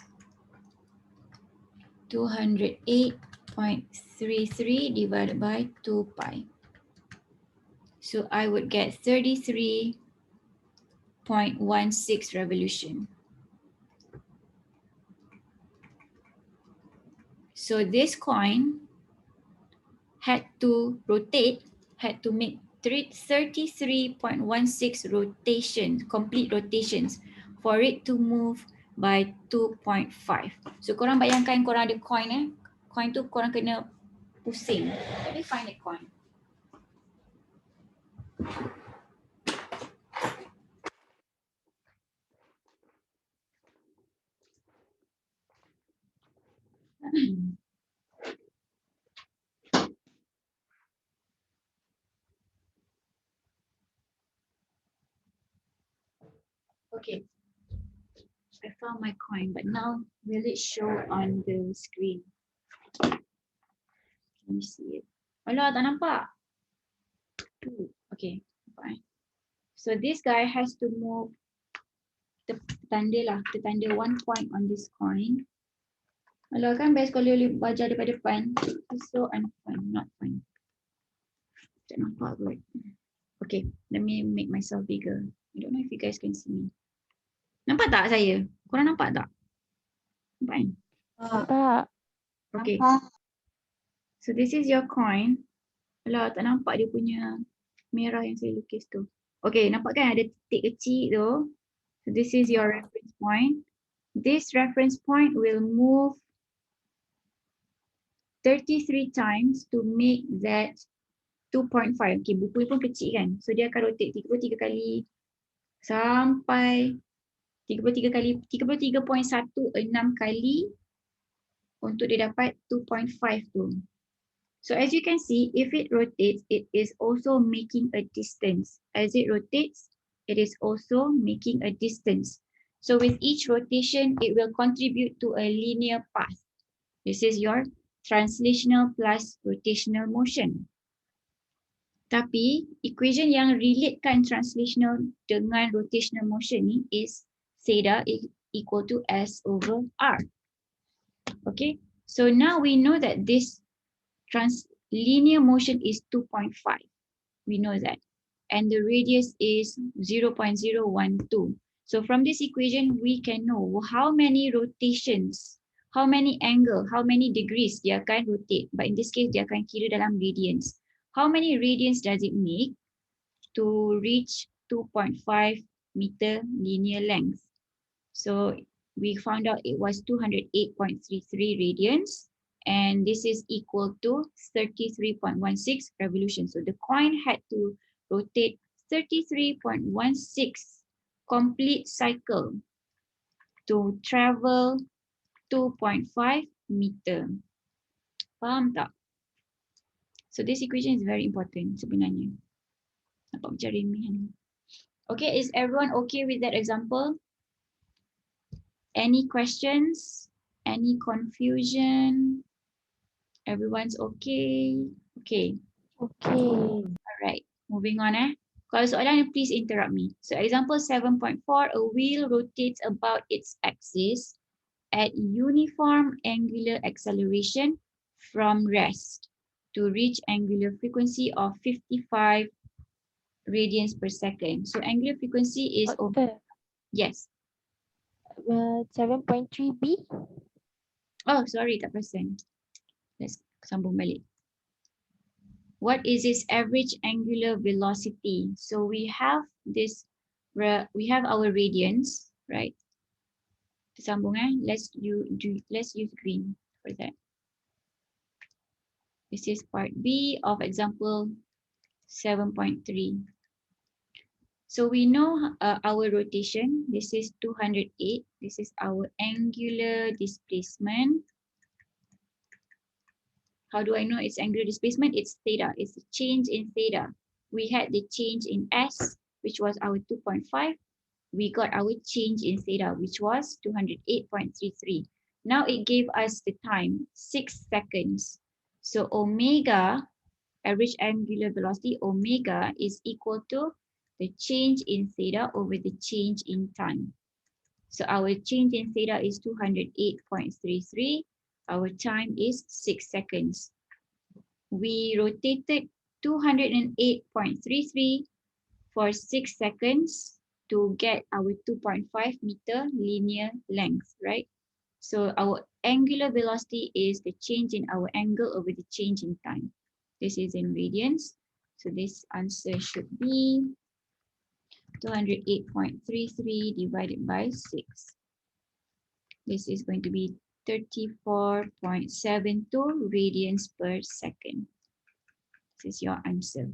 208.33 divided by 2 pi. So I would get 33.16 revolution. So this coin had to rotate, had to make 33.16 rotations, complete rotations, for it to move by 2.5. So korang bayangkan korang ada coin coin tu korang kena pusing. Let me find the coin. Okay, I found my coin, but now will it show on the screen? Can you see it? Alah, tak nampak. Okay, fine. So this guy has to move the tanda lah, the tanda 1 point on this coin. Alah, kan best kalau boleh baca daripada depan. It's so unfun, not fun. Tak nampak kot. Okay, let me make myself bigger. I don't know if you guys can see me. Nampak tak saya? Korang nampak tak? Nampak kan? Tak. Okay. So this is your coin. Alah, tak nampak dia punya merah yang saya lukis tu. Okay, nampak kan ada titik kecil tu? So this is your reference point. This reference point will move 33 times to make that 2.5. Okay, buku pun kecil kan? So dia akan rotate 33 kali sampai 33 kali, 33.16 kali untuk dia dapat 2.5 tu. So as you can see, if it rotates, it is also making a distance. As it rotates, it is also making a distance. So with each rotation, it will contribute to a linear path. This is your translational plus rotational motion. Tapi equation yang relatekan translational dengan rotational motion ni is theta is equal to S over R. Okay, so now we know that this linear motion is 2.5. We know that. And the radius is 0.012. So from this equation, we can know how many rotations, how many angle, how many degrees dia akan rotate. But in this case, dia akan kira dalam radians. How many radians does it make to reach 2.5 meter linear length? So we found out it was 208.33 radians. And this is equal to 33.16 revolutions. So the coin had to rotate 33.16 complete cycle to travel 2.5 meter. Faham tak? So this equation is very important sebenarnya. Nampak macam remeh ni. Okay, is everyone okay with that example? Any questions? Any confusion? Everyone's okay? Okay. Okay. Alright, moving on Kalau soalan, please interrupt me. So example 7.4, a wheel rotates about its axis at uniform angular acceleration from rest to reach angular frequency of 55 radians per second. So angular frequency is over. Yes. 7.3B. Oh, sorry, tak perasan. Let's sambung balik. What is its average angular velocity? So we have this, we have our radians, right? Sambung let's use green for that. This is part B of example 7.3. So we know our rotation. This is 208. This is our angular displacement. How do I know it's angular displacement? It's theta. It's the change in theta. We had the change in S, which was our 2.5. We got our change in theta, which was 208.33. Now it gave us the time, 6 seconds. So omega, average angular velocity, omega is equal to the change in theta over the change in time. So our change in theta is 208.33. Our time is 6 seconds. We rotated 208.33 for 6 seconds to get our 2.5 meter linear length, right? So our angular velocity is the change in our angle over the change in time. This is in radians. So this answer should be 208.33 divided by 6. This is going to be 34.72 radians per second. This is your answer.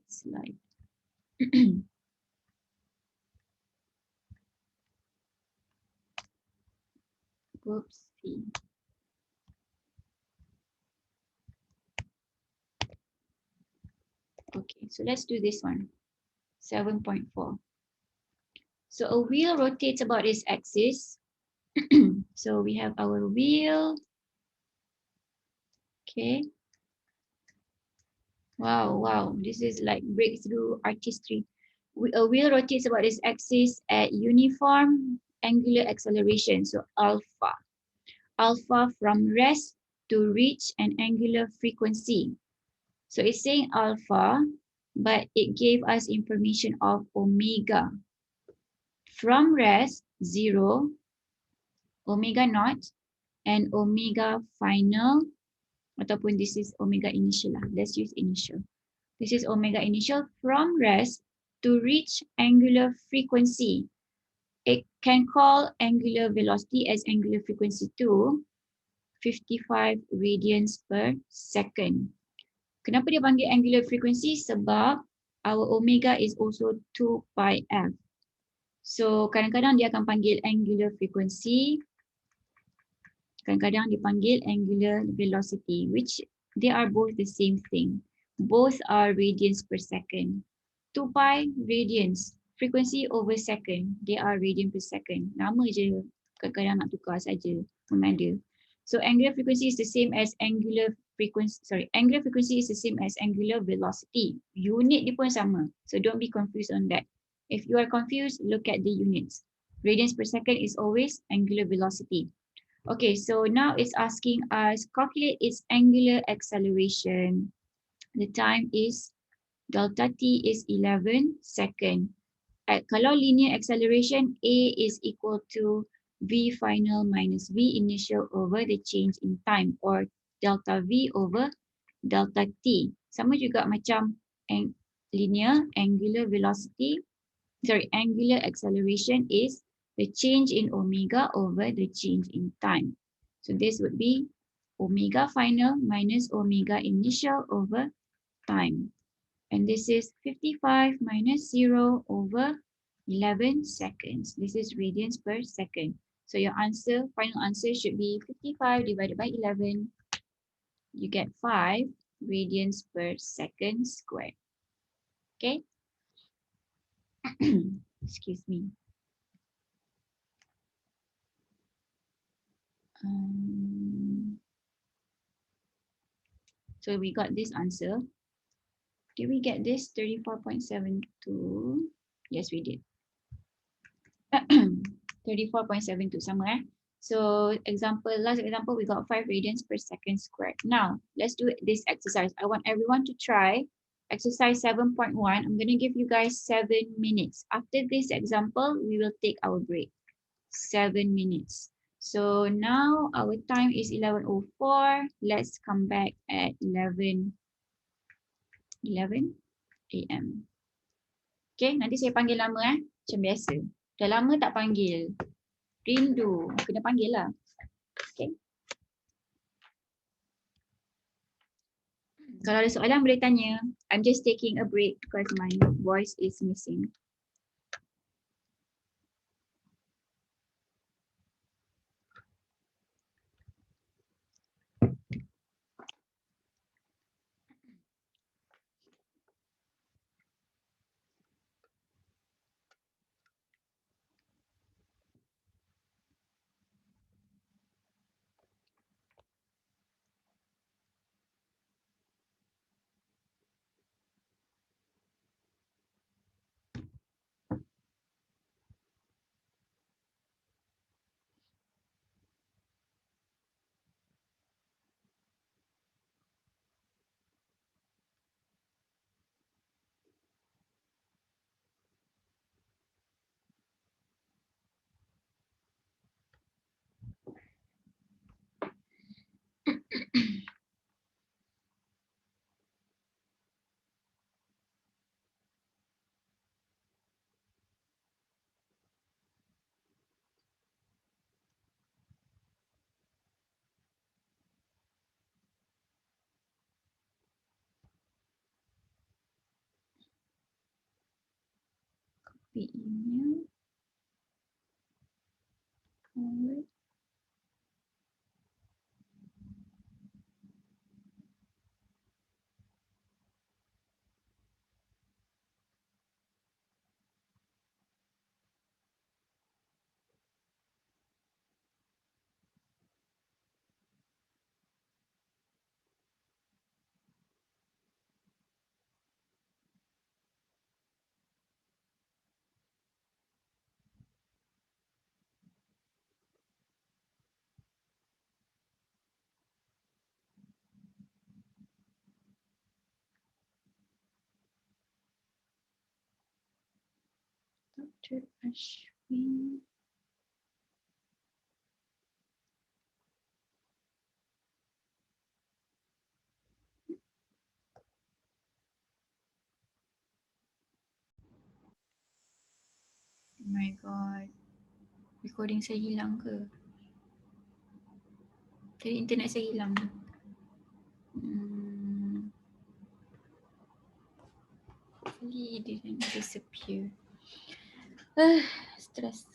Slide. Whoopsie. Okay, so let's do this one. 7.4. So a wheel rotates about its axis. So we have our wheel. Okay. Wow. This is like breakthrough artistry. A wheel rotates about its axis at uniform angular acceleration, so alpha. Alpha from rest to reach an angular frequency. So it's saying alpha, but it gave us information of omega. From rest, 0, omega naught, and omega final, ataupun this is omega initial lah. Let's use initial. This is omega initial from rest to reach angular frequency. It can call angular velocity as angular frequency to 55 radians per second. Kenapa dia panggil angular frequency? Sebab our omega is also 2 pi f. So kadang-kadang dia akan panggil angular frequency, kadang-kadang dipanggil angular velocity, which they are both the same thing. Both are radians per second. 2 pi radians, frequency over second, they are radian per second. Nama je kadang-kadang nak tukar saja mengada. So angular frequency is the same as angular frequency, angular frequency is the same as angular velocity. Unit dia pun sama. So don't be confused on that. If you are confused, look at the units. Radians per second is always angular velocity. Okay, so now it's asking us calculate its angular acceleration. The time is delta t is 11 second. Kalau linear acceleration, A is equal to V final minus V initial over the change in time, or delta V over delta T. Sama juga macam linear angular velocity, angular acceleration is the change in omega over the change in time. So this would be omega final minus omega initial over time. And this is 55 minus 0 over 11 seconds. This is radians per second. So your answer, final answer should be 55 divided by 11. You get 5 radians per second squared. Okay? Excuse me. So we got this answer. Did we get this 34.72? Yes, we did. 34.72 sama So last example, we got 5 radians per second squared. Now, let's do this exercise. I want everyone to try exercise 7.1. I'm going to give you guys 7 minutes. After this example, we will take our break. 7 minutes. So now our time is 11:04. Let's come back at 11 a.m. Okay, nanti saya panggil nama macam biasa. Dah lama tak panggil. Rindu, kena panggil lah. Okay. Kalau ada soalan boleh tanya. I'm just taking a break because my voice is missing. Copy email. Forward. Dr. Ashwin. Oh my god. Recording saya hilang ke? Tadi internet saya hilang. Hopefully it didn't disappear. Stress.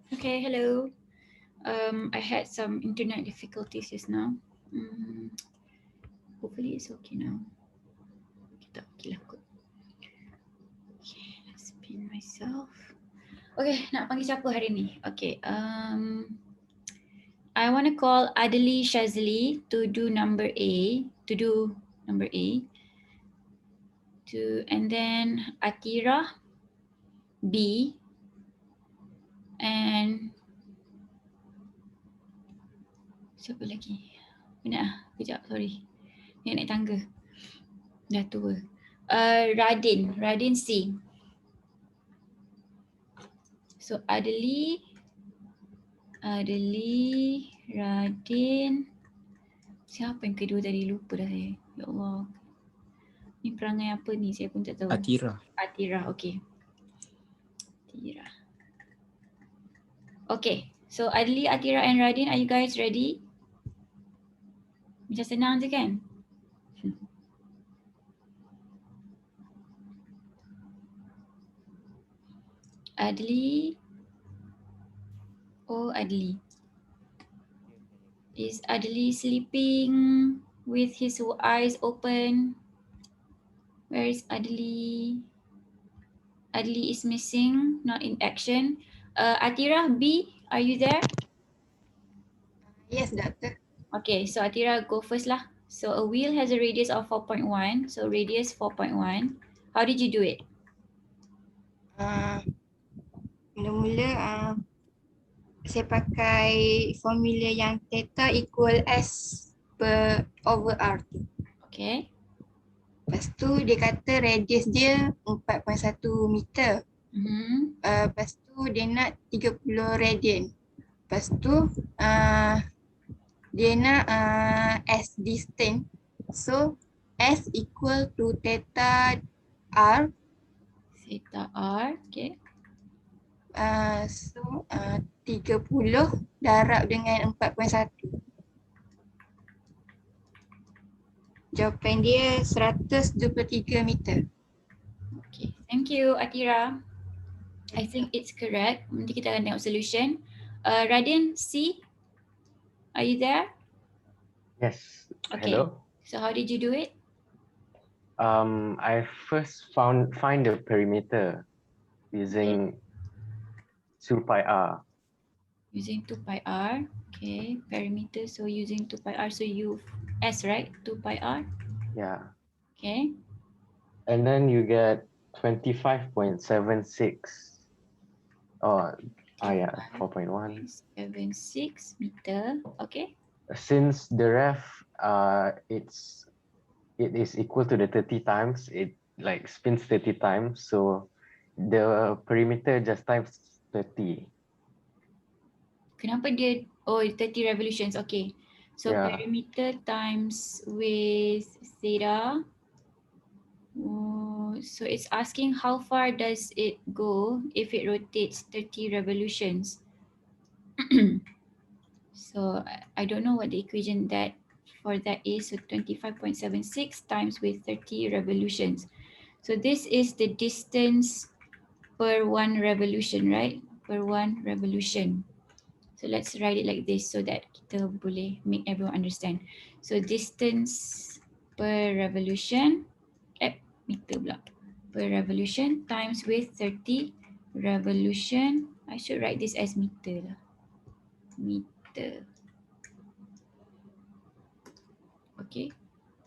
Okay, hello. I had some internet difficulties just now. Hopefully it's okay now. Kita okay lah kot. Okay, let's pin myself. Okay, nak panggil siapa hari ni? Okay, I want to call Adeli Shazli to do number A. And then Atira B. And siapa lagi? Kejap, sorry. Ni naik tangga. Dah tua. Radin C. So Adeli, Radin. Siapa yang kedua tadi? Lupa dah saya. Ya Allah. Ni perangai apa ni? Saya pun tak tahu. Atira, okay. Atira. Okay. So Adeli, Atira and Radin, are you guys ready? Macam senang je kan? Adli. Oh, Adli. Is Adli sleeping with his eyes open? Where is Adli? Adli is missing, not in action. Atira B, are you there? Yes, doctor. Okay, so Atira, go first lah. So a wheel has a radius of 4.1. So radius 4.1. How did you do it? Mula-mula saya pakai formula yang theta equal S per over R tu. Okay. Lepas tu dia kata radius dia 4.1 meter. Lepas tu dia nak 30 radian. Lepas tu dia nak S distance. So S equal to theta R. Theta R, okay. So 30 darab dengan 4.1. Jawapan dia 123 meter. Okay, thank you Atira. I think it's correct. Nanti kita akan tengok solution. Radin C, are you there? Yes. Okay. Hello. So how did you do it? I first find the perimeter using 2 pi r. Using 2 pi r. Okay, perimeter. So using 2 pi r. So you S, right? 2 pi r. Yeah. Okay. And then you get 25.76. Oh, yeah, 4.1. 76 meter. Okay. Since the ref it is equal to the 30 times, it like spins 30 times, so the perimeter just times 30. Kenapa dia 30 revolutions? Okay. So Yeah. perimeter times with theta. So it's asking how far does it go if it rotates 30 revolutions. So I don't know what the equation for that is. So 25.76 times with 30 revolutions. So this is the distance per one revolution, right? Per one revolution. So let's write it like this so that kita boleh make everyone understand. So distance per revolution, meter pula, per revolution times with 30 revolution. I should write this as meter lah. Meter. Okay,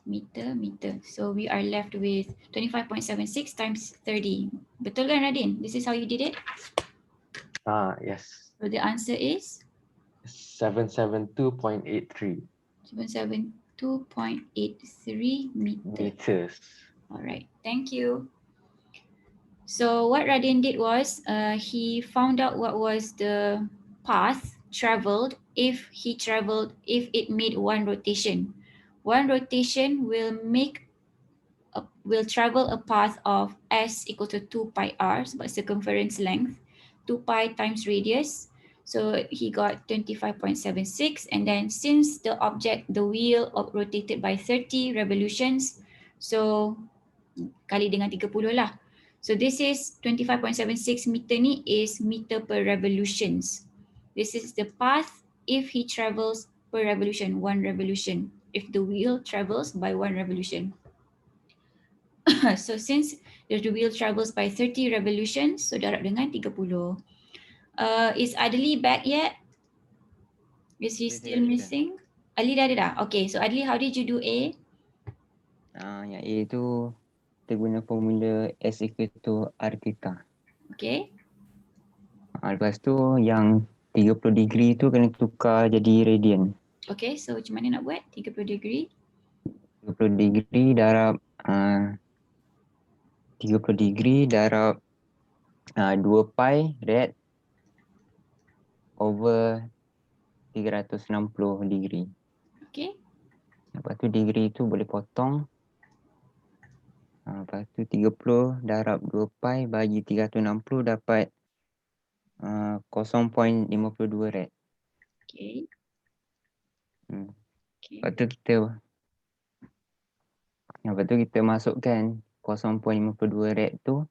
meter. So we are left with 25.76 times 30. Betul kan Radin? This is how you did it? Yes. So the answer is? 772.83 772.83 meters. All right, thank you. So what Radin did was he found out what was the path traveled if it made one rotation. One rotation will travel a path of s equal to 2 pi r, sebab circumference length, 2 pi times radius. So he got 25.76, and then since the wheel rotated by 30 revolutions, so kali dengan 30 lah. So this is 25.76 meter ni is meter per revolutions. This is the path if he travels per revolution, 1 revolution. If the wheel travels by 1 revolution. So since the wheel travels by 30 revolutions, so darab dengan 30. Is Adli back yet? Is he Yes, still teacher. missing? Ali dah ada dah? Okay, so Adli, how did you do A? Yang A tu kita guna formula S equal to R theta. Okay. Lepas tu yang 30 degree tu kena tukar jadi radian. Okay, so macam mana nak buat? 30 degree. 30 degree darab 30 degree darab 2 pi rad over 360 degree. Okay. Lepas tu degree tu boleh potong. Lepas tu 30 darab 2 pi bagi 360 dapat 0.52 rad. Okay. Okay. Lepas tu kita masukkan 0.52 rad tu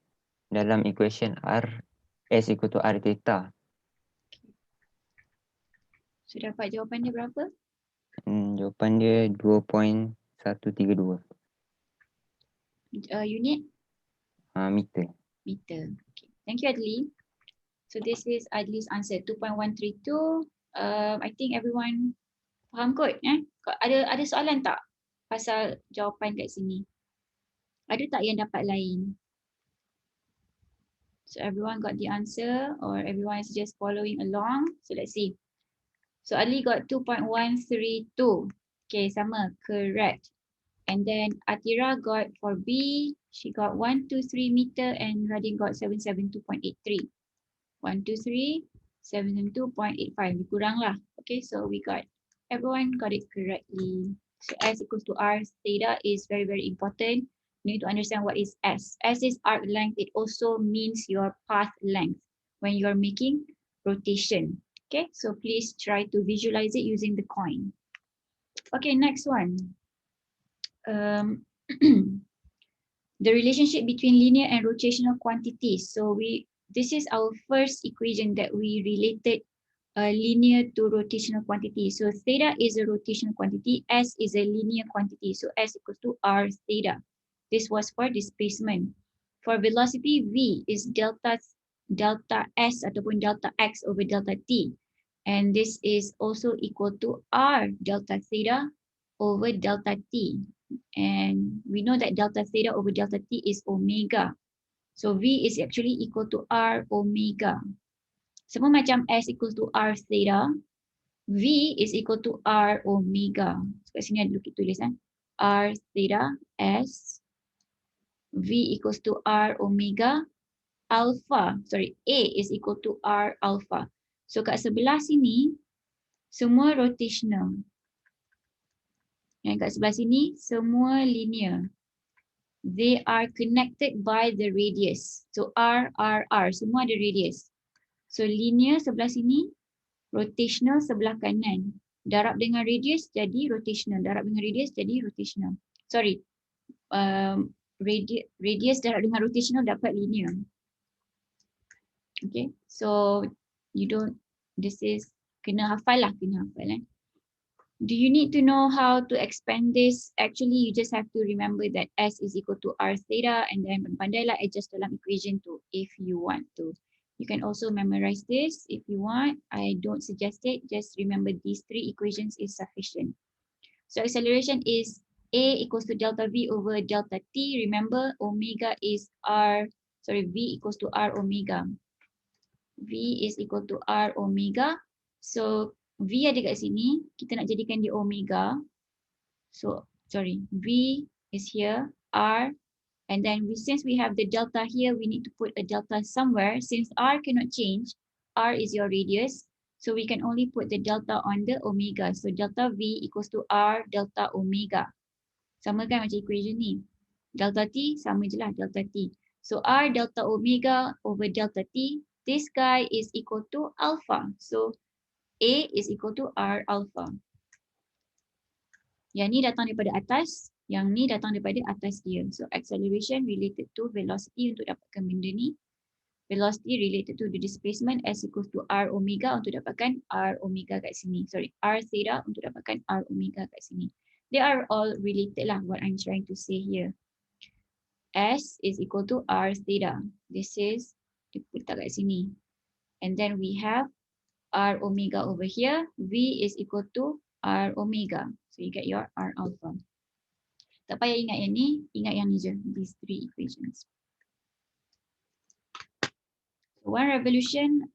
dalam equation R S equal to R theta. So dapat jawapan dia berapa? Jawapan dia 2.132 Unit? Meter. Meter. Okay. Thank you, Adli. So this is Adli's answer, 2.132. I think everyone faham kot. Ada soalan tak pasal jawapan kat sini? Ada tak yang dapat lain? So everyone got the answer or everyone is just following along? So let's see. So Adli got 2.132. Okay, sama, correct. And then Atira got for B, she got 123 meter and Radin got 772.83. 123, 772.85. Kurang lah. Okay, so everyone got it correctly. So S equals to R theta is very, very important. You need to understand what is S. S is arc length. It also means your path length when you're making rotation. Okay, so please try to visualize it using the coin. Okay, next one. The relationship between linear and rotational quantities. So this is our first equation that we related linear to rotational quantity. So theta is a rotational quantity, S is a linear quantity. So S equals to R theta. This was for displacement. For velocity, V is delta S ataupun delta X over delta T. And this is also equal to R delta theta over delta T. And we know that delta theta over delta T is omega. So V is actually equal to R omega. Semua macam S equals to R theta, V is equal to R omega. So kat sini ada kita tulis R theta S, V equals to R omega, alpha, A is equal to R alpha. So kat sebelah sini, semua rotational. Yang kat sebelah sini, semua linear. They are connected by the radius. So R, semua ada radius. So linear sebelah sini, rotational sebelah kanan. Darab dengan radius jadi rotational. Darab dengan radius jadi rotational. Sorry, radius darab dengan rotational dapat linear. Okay, so kena hafal lah. Do you need to know how to expand this? Actually, you just have to remember that S is equal to R theta and then pandailah adjust dalam equation tu if you want to. You can also memorize this if you want. I don't suggest it. Just remember these three equations is sufficient. So acceleration is A equals to delta V over delta T. Remember, omega is V equals to R omega. V is equal to R omega. So V ada kat sini, kita nak jadikan dia omega. So, V is here, R, and then since we have the delta here, we need to put a delta somewhere. Since R cannot change, R is your radius, so we can only put the delta on the omega. So delta V equals to R delta omega. Sama kan macam equation ni. Delta T, sama je lah delta T. So R delta omega over delta T, this guy is equal to alpha. So A is equal to R alpha. Yang ni datang daripada atas, yang ni datang daripada atas dia. So acceleration related to velocity untuk dapatkan benda ni. velocity related to the displacement S equals to R omega untuk dapatkan R omega kat sini. Sorry, R theta untuk dapatkan R omega kat sini. They are all related lah, what I'm trying to say here. S is equal to R theta. This is, letak kat sini. And then we have R omega over here. V is equal to R omega. So you get your R alpha. Tak payah ingat yang ni, ingat yang ni je. These three equations. One revolution,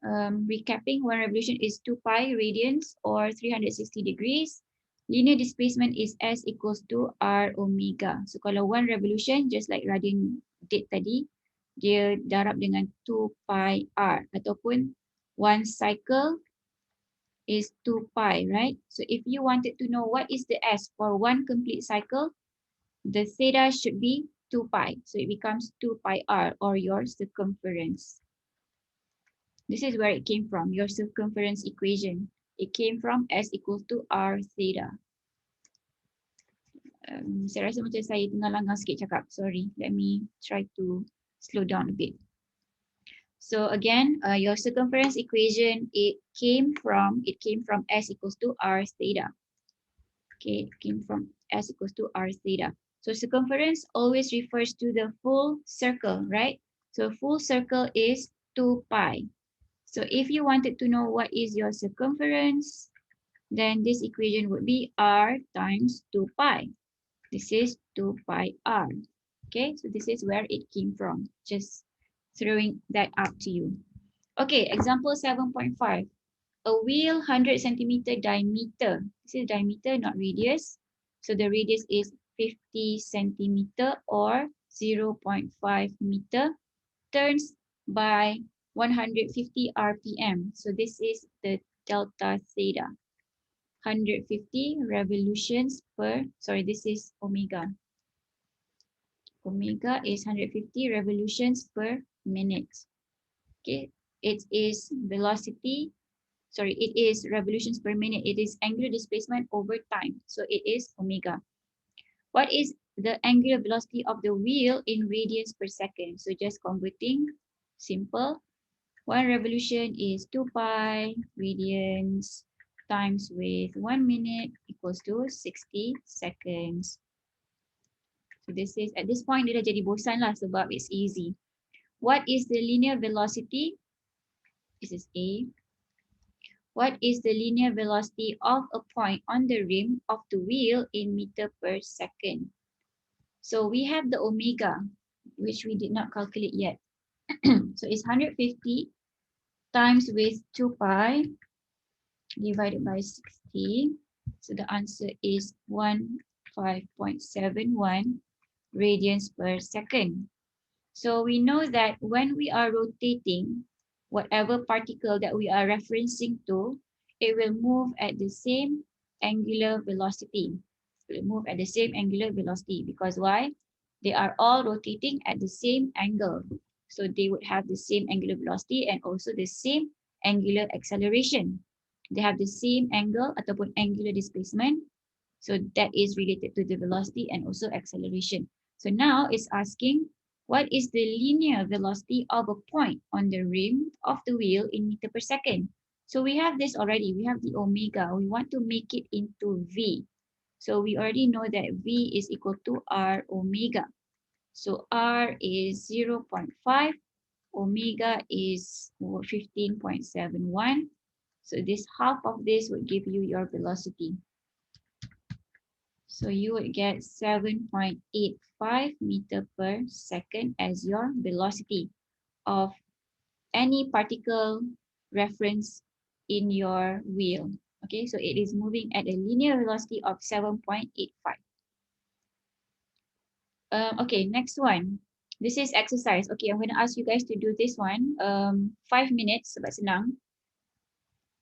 recapping, one revolution is 2 pi radians or 360 degrees. Linear displacement is S equals to R omega. So kalau one revolution, just like Radin did tadi, dia darab dengan 2 pi R. Ataupun one cycle is 2 pi, right? So if you wanted to know what is the S for one complete cycle, the theta should be 2 pi. So it becomes 2 pi R or your circumference. This is where it came from, your circumference equation. It came from S equals to R theta. Saya rasa macam saya tengah langgar sikit cakap. Sorry, let me try to slow down a bit. So again, your circumference equation, it came from S equals to R theta. Okay, it came from S equals to R theta. So circumference always refers to the full circle, right? So full circle is 2 pi. So if you wanted to know what is your circumference, then this equation would be R times 2 pi. This is 2 pi R. Okay, so this is where it came from. Just throwing that out to you. Okay, example 7.5. A wheel 100 centimeter diameter. This is diameter, not radius. So the radius is 50 centimeter or 0.5 meter. Turns by 150 RPM. So this is the delta theta. 150 revolutions per, sorry, this is omega. Omega is 150 revolutions per minute. Okay, it is velocity, sorry, it is revolutions per minute. It is angular displacement over time. So it is omega. What is the angular velocity of the wheel in radians per second? So just converting, simple. One revolution is 2 pi radians times with 1 minute equals to 60 seconds. So this is, at this point dia dah jadi bosan lah sebab it's easy. What is the linear velocity? This is A. What is the linear velocity of a point on the rim of the wheel in meter per second? So we have the omega, which we did not calculate yet. So it's 150 times with 2 pi divided by 60. So the answer is 15.71 radians per second. So we know that when we are rotating, whatever particle that we are referencing to, it will move at the same angular velocity. It will move at the same angular velocity because why? They are all rotating at the same angle. So they would have the same angular velocity and also the same angular acceleration. They have the same angle ataupun angular displacement. So that is related to the velocity and also acceleration. So now it's asking, what is the linear velocity of a point on the rim of the wheel in meter per second? So we have this already. We have the omega. We want to make it into V. So we already know that V is equal to R omega. So R is 0.5. Omega is 15.71. So this half of this would give you your velocity. So you would get 7.85 meter per second as your velocity of any particle reference in your wheel. Okay, so it is moving at a linear velocity of 7.85. Okay, next one. This is exercise. Okay, I'm going to ask you guys to do this one. 5 minutes, sebab senang.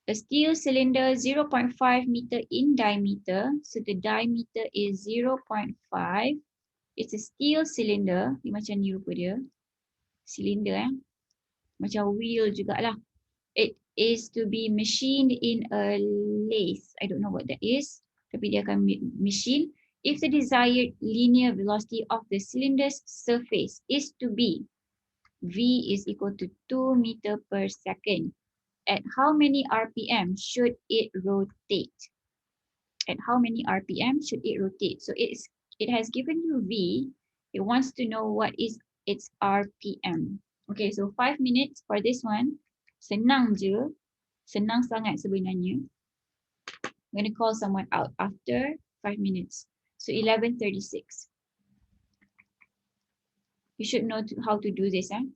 A steel cylinder 0.5 meter in diameter. So the diameter is 0.5. It's a steel cylinder. Ni macam ni rupa dia. Cylinder macam wheel jugalah. It is to be machined in a lathe. I don't know what that is. Tapi dia akan machine. If the desired linear velocity of the cylinder's surface is to be V is equal to 2 meter per second. At how many RPM should it rotate? At how many RPM should it rotate? So it has given you V. It wants to know what is its RPM. Okay, so 5 minutes for this one. Senang je. Senang sangat sebenarnya. I'm going to call someone out after 5 minutes. So 11:36. You should know how to do this, huh?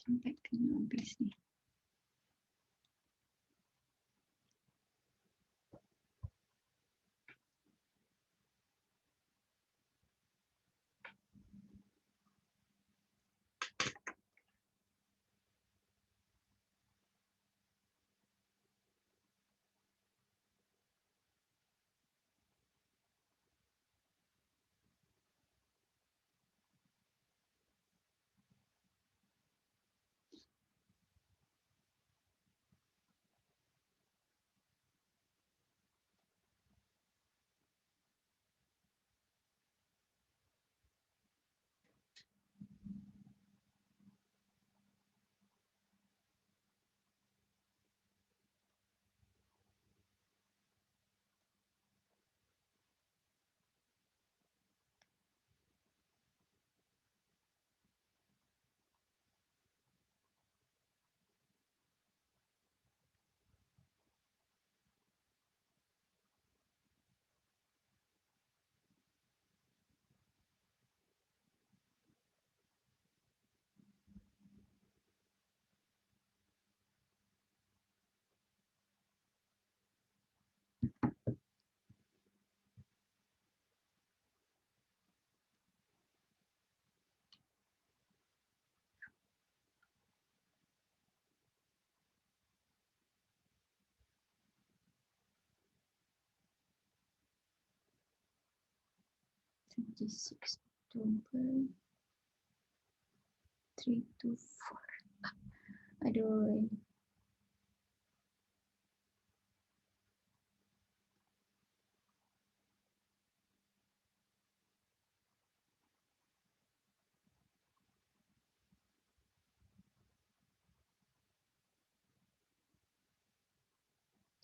Sampai kena habis ni. Twenty-six October 3 to 4. Aduh.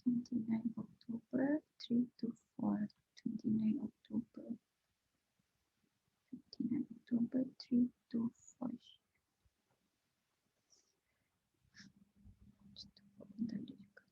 Twenty-nine October 3 to 4. 29 October 29 October 3 to 4. Bentar dia juga.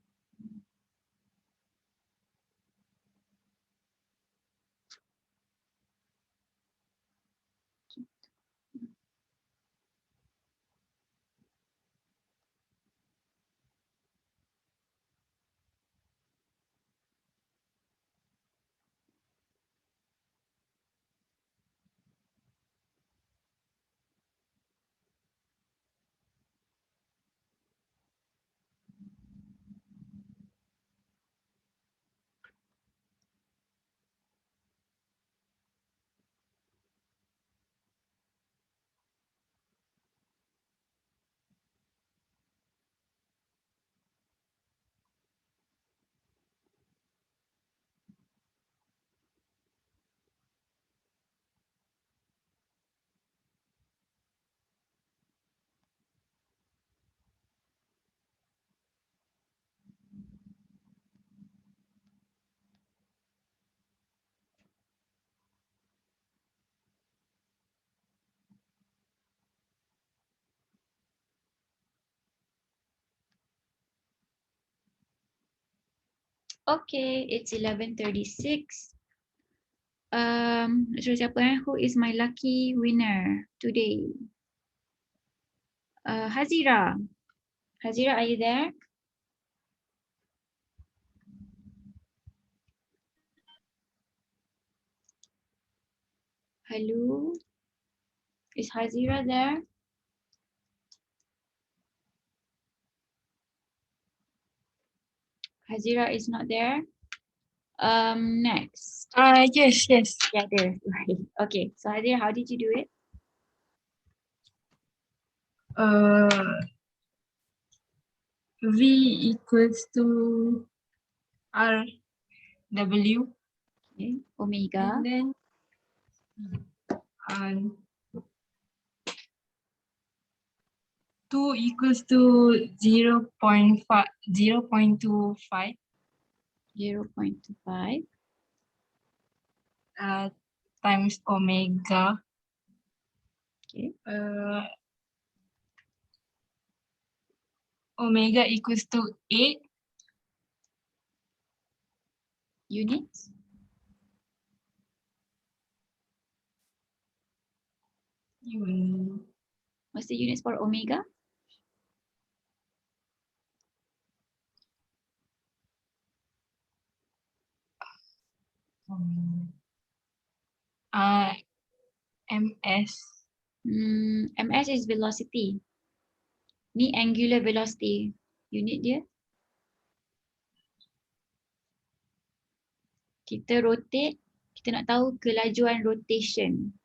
Okay, it's 11:36. Nak suruh siapa Who is my lucky winner today? Hazira. Hazira, are you there? Hello? Is Hazira there? Hazira is not there. Next. Yes. Yeah, there. Right. Okay. So Hazira, how did you do it? V equals to RW, Okay. Omega. and then 2 equals to 0.25 0.25. times omega. Okay. Omega equals to 8 Units. What's the units for omega? ms. MS is velocity. Ni angular velocity. Unit dia. Kita rotate, kita nak tahu kelajuan rotation.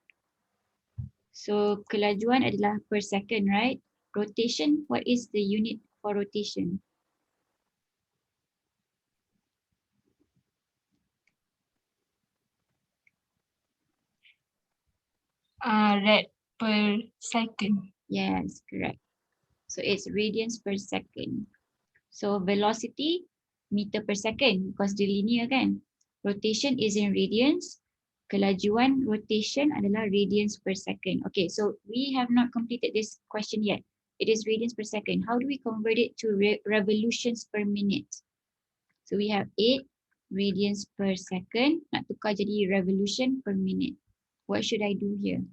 So kelajuan adalah per second, right? Rotation, what is the unit for rotation? Rad per second. Yes, correct. So it's radians per second. So velocity, meter per second because dia linear kan. Rotation is in radians. Kelajuan rotation adalah radians per second. Okay, so we have not completed this question yet. It is radians per second. How do we convert it to revolutions per minute? So we have 8 radians per second. Nak tukar jadi revolution per minute. What should I do here?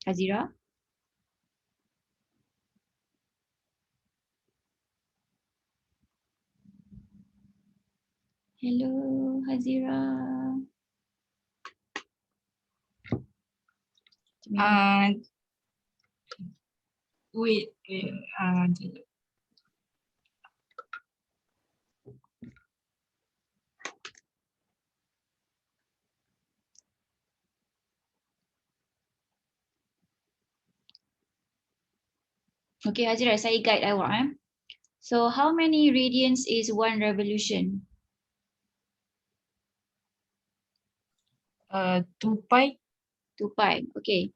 Hazira? Hello, Hazira. Wait. Okay, Hazira, saya guide awak. So how many radians is one revolution? 2 pi. 2 pi. Okay.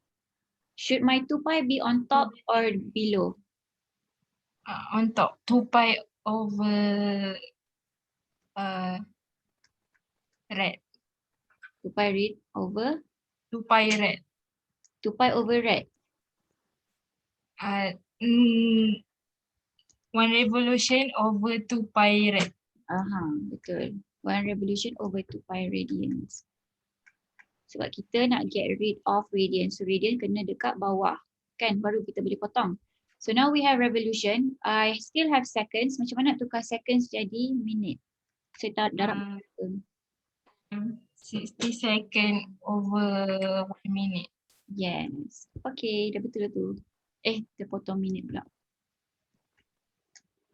Should my 2 pi be on top or below? On top. 2 pi over rad. 2 pi rad over 2 pi rad. 2 pi over rad. 1 revolution over 2 pi rad. Betul. 1 revolution over 2 pi radians. Sebab kita nak get rid of radian. So radian kena dekat bawah. Kan? Baru kita boleh potong. So now we have revolution. I still have seconds. Macam mana nak tukar seconds jadi minute? Saya darab. 60 second over 1 minute. Yes. Okay, dah betul tu. Kita potong minit pula.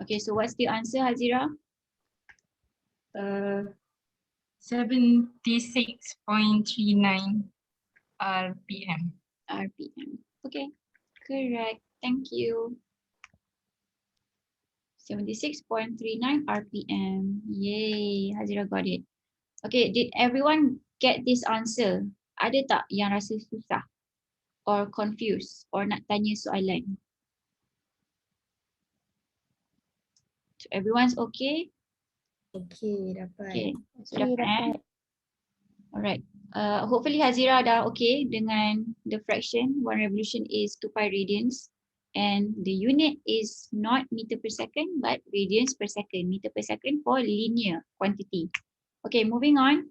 Okay, so what's the answer, Hazira? 76.39 RPM. RPM. Okay, correct. Thank you. 76.39 RPM. Yay, Hazira got it. Okay, did everyone get this answer? Ada tak yang rasa susah or confused or nak tanya soalan? So everyone's okay? Okay, dapat. Okay, so Okay, dapat. dapat. Alright. Hopefully Hazira dah okay dengan the fraction. 1 revolution is 2 pi radians. And the unit is not meter per second, but radians per second. Meter per second for linear quantity. Okay, moving on.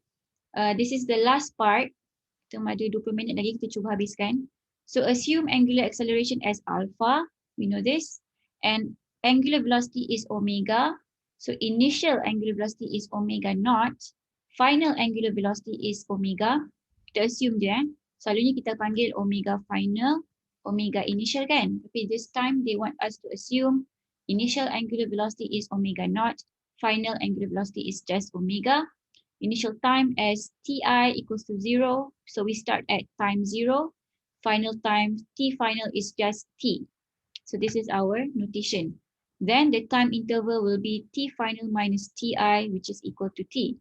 This is the last part. Kita ada 20 minit lagi, kita cuba habiskan. So assume angular acceleration as alpha. We know this. And angular velocity is omega. So initial angular velocity is omega naught. Final angular velocity is omega. Kita assume je Selalunya kita panggil omega final, omega initial kan. Tapi this time they want us to assume initial angular velocity is omega naught. Final angular velocity is just omega. Initial time as ti equals to 0. So we start at time 0. Final time t final is just t. So this is our notation. Then the time interval will be t final minus ti, which is equal to t.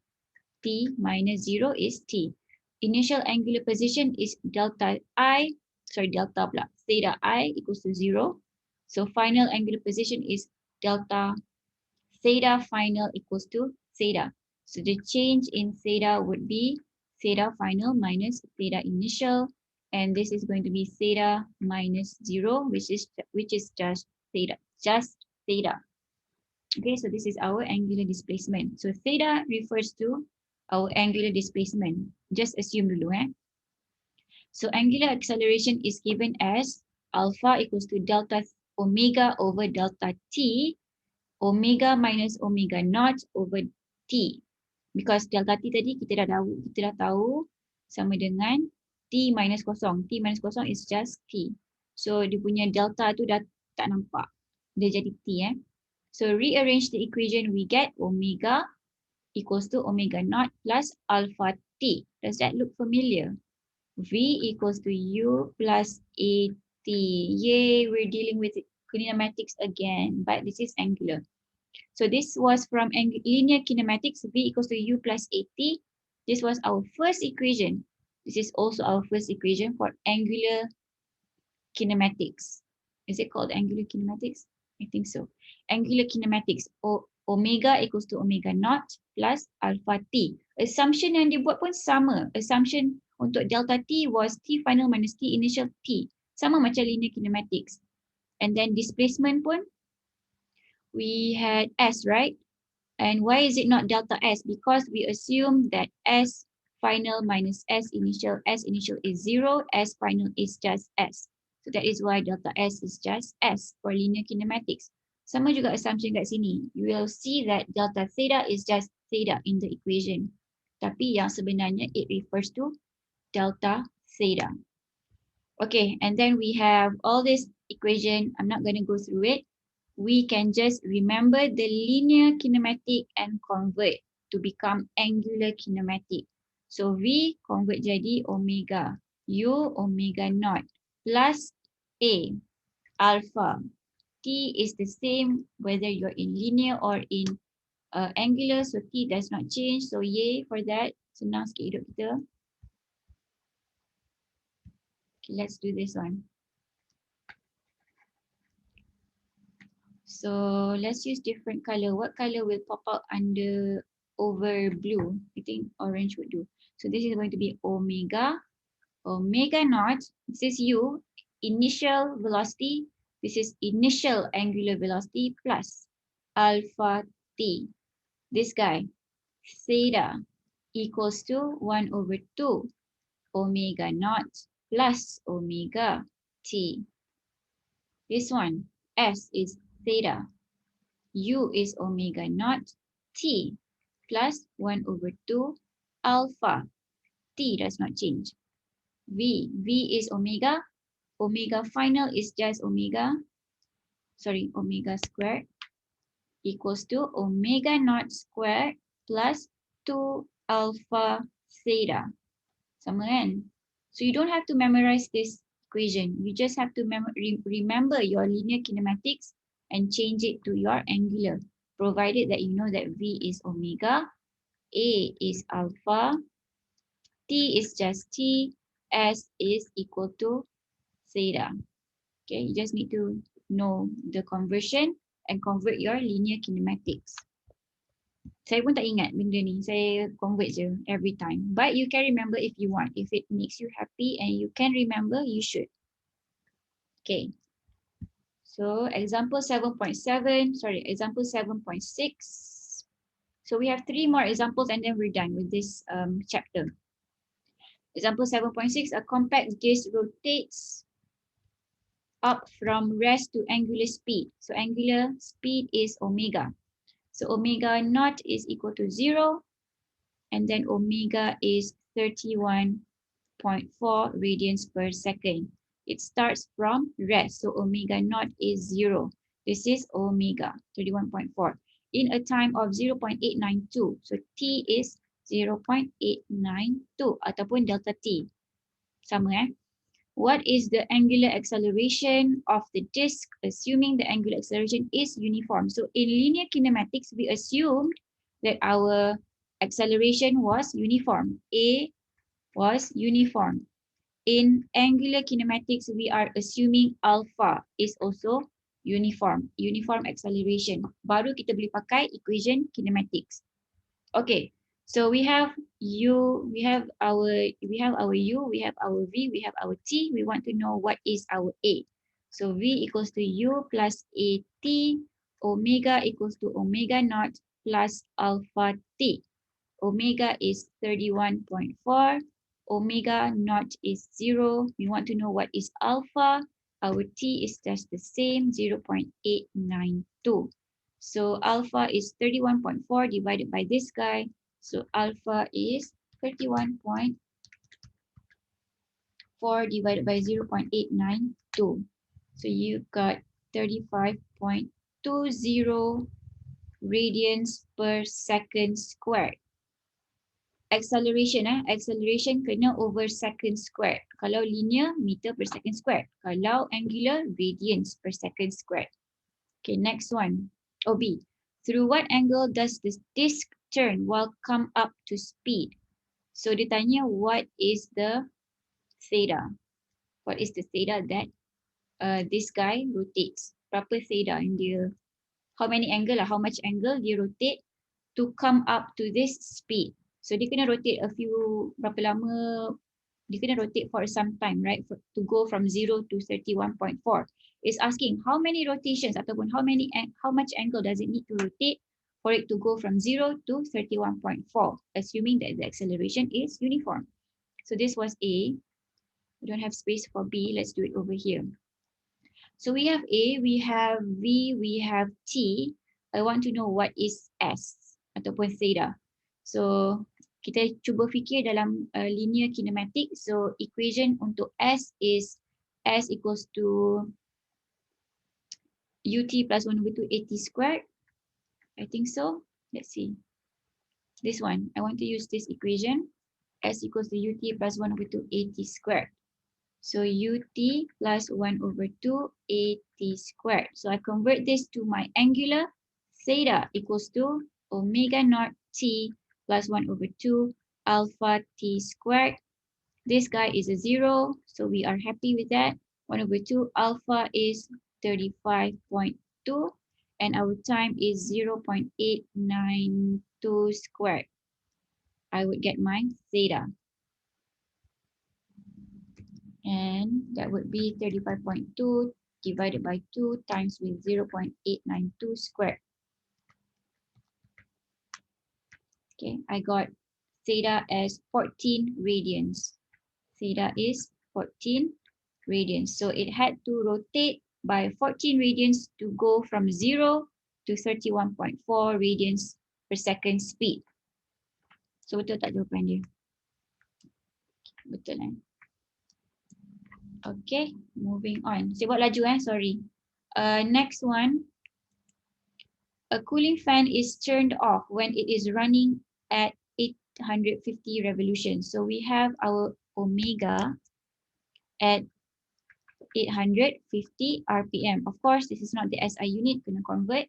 T minus 0 is t. Initial angular position is delta theta I equals to 0. So final angular position is delta theta final equals to theta. So the change in theta would be theta final minus theta initial, and this is going to be theta minus 0, which is just theta, Okay, so this is our angular displacement. So theta refers to our angular displacement. Just assume dulu So angular acceleration is given as alpha equals to delta omega over delta t, omega minus omega naught over t. Because delta t tadi kita dah tahu sama dengan t minus kosong. T minus kosong is just t. So dia punya delta tu dah tak nampak. Dia jadi t So rearrange the equation, we get omega equals to omega naught plus alpha t. Does that look familiar? V equals to U plus AT. Yay, we're dealing with kinematics again, but this is angular. So this was from linear kinematics, V equals to U plus AT. This was our first equation. This is also our first equation for angular kinematics. Is it called angular kinematics? I think so. Angular kinematics, omega equals to omega naught plus alpha t. Assumption yang dibuat pun sama. Assumption untuk delta t was t final minus t initial t. Sama macam linear kinematics. And then displacement pun, we had S, right? And why is it not delta S? Because we assume that S final minus S initial is 0, S final is just S. So that is why delta S is just S for linear kinematics. Sama juga assumption kat sini. You will see that delta theta is just theta in the equation. Tapi yang sebenarnya it refers to delta theta. Okay, and then we have all this equation. I'm not going to go through it. We can just remember the linear kinematic and convert to become angular kinematic. So V convert jadi omega, U omega naught plus A alpha. T is the same whether you're in linear or in angular, so T does not change. So yay for that. Senang sikit hidup kita. Okay, let's do this one. So let's use different color. What color will pop out under over blue? I think orange would do. So this is going to be omega naught. This is U, initial velocity. This is initial angular velocity plus alpha t. This guy, theta equals to 1 over 2 omega naught plus omega t. This one, S is theta. U is omega naught t plus 1 over 2 alpha. T does not change. V is omega. Omega final is just omega squared equals to omega naught squared plus 2 alpha theta. Sama kan? So you don't have to memorize this equation. You just have to remember your linear kinematics and change it to your angular, provided that you know that V is omega, A is alpha, T is just T, S is equal to theta. Okay, you just need to know the conversion and convert your linear kinematics. Saya pun tak ingat benda ni. Saya convert je every time. But you can remember if you want. If it makes you happy and you can remember, you should. Okay. So example 7.7, sorry, example 7.6. So we have 3 more examples and then we're done with this chapter. Example 7.6, a compact disc rotates up from rest to angular speed. So angular speed is omega. So omega naught is equal to 0, and then omega is 31.4 radians per second. It starts from rest, so omega naught is 0. This is omega, 31.4, in a time of 0.892. So t is 0.892 ataupun delta t. Sama What is the angular acceleration of the disk, assuming the angular acceleration is uniform? So in linear kinematics, we assumed that our acceleration was uniform. A was uniform. In angular kinematics, we are assuming alpha is also uniform. Uniform acceleration. Baru kita boleh pakai equation kinematics. Okay, so we have u, we have our u, we have our v, we have our t. We want to know what is our a. So v equals to u plus at, omega equals to omega naught plus alpha t. Omega is 31.4, omega naught is 0. We want to know what is alpha. Our t is just the same, 0.892. So alpha is 31.4 divided by this guy. So alpha is 31.4 divided by 0.892. So you've got 35.20 radians per second squared. Acceleration, acceleration kena over second squared. Kalau linear, meter per second squared. Kalau angular, radians per second squared. Okay, next one. B. Through what angle does this disk turn while come up to speed? So dia tanya what is the theta? What is the theta that this guy rotates? Berapa theta yang dia, how many angle lah, how much angle dia rotate to come up to this speed? So dia kena rotate a few, berapa lama, dia kena rotate for some time, right? To go from 0 to 31.4. It's asking how many rotations ataupun how much angle does it need to rotate for it to go from 0 to 31.4, assuming that the acceleration is uniform. So this was A. We don't have space for B. Let's do it over here. So we have A, we have V, we have T. I want to know what is S ataupun theta. So kita cuba fikir dalam linear kinematic. So equation untuk S is S equals to ut plus 1/2 at squared. I think so. Let's see. This one, I want to use this equation. S equals to ut plus 1/2 at squared. So ut plus 1/2 at squared. So I convert this to my angular. Theta equals to omega naught t plus 1/2 alpha t squared. This guy is a 0, so we are happy with that. 1/2 alpha is 35.2 and our time is 0.892 squared. I would get my theta. And that would be 35.2 divided by 2 times with 0.892 squared. Okay, I got theta as 14 radians. Theta is 14 radians. So it had to rotate by 14 radians to go from 0 to 31.4 radians per second speed. So betul tak jawapan dia? Betul kan? Okay, moving on. Saya buat laju sorry. Next one. A cooling fan is turned off when it is running at 850 revolutions. So we have our omega at 850 RPM. Of course, this is not the SI unit, kena convert.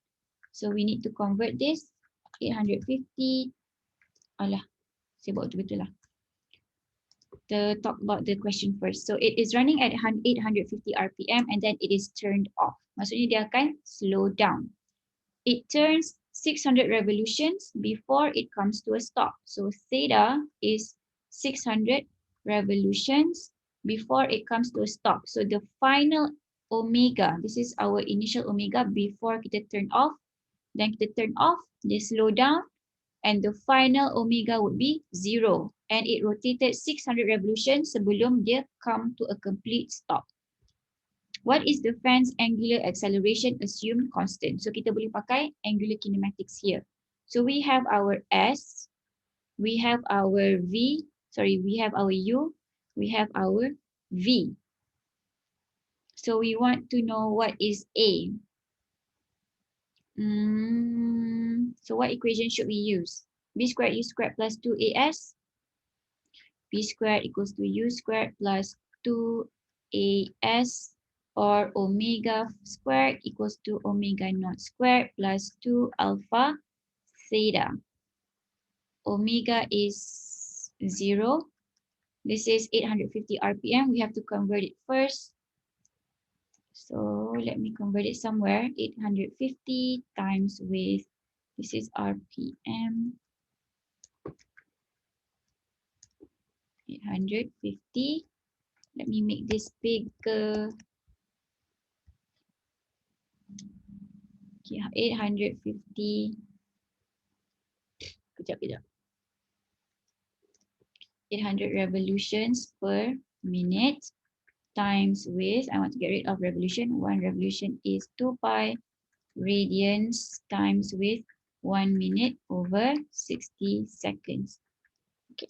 So we need to convert this 850. Alah, saya buat betul lah. To talk about the question first. So it is running at 850 RPM and then it is turned off. Maksudnya dia akan slow down. It turns 600 revolutions before it comes to a stop. So theta is 600 revolutions before it comes to a stop. So the final omega. This is our initial omega before kita turn off. Then kita turn off, dia slow down, and the final omega would be 0. And it rotated 600 revolutions sebelum dia come to a complete stop. What is the fan's angular acceleration assumed constant? So kita boleh pakai angular kinematics here. So we have our S, we have our V, we have our U, we have our V. So we want to know what is A. So what equation should we use? B squared U squared plus 2AS. B squared equals to U squared plus 2AS, or omega squared equals to omega naught squared plus 2 alpha theta. Omega is 0. This is 850 RPM. We have to convert it first. So let me convert it somewhere. 850 times with, this is RPM. 850. Let me make this bigger. Okay, 850. Kejap. 800 revolutions per minute times with, I want to get rid of revolution. One revolution is 2 pi radians times with 1 minute over 60 seconds. Okay,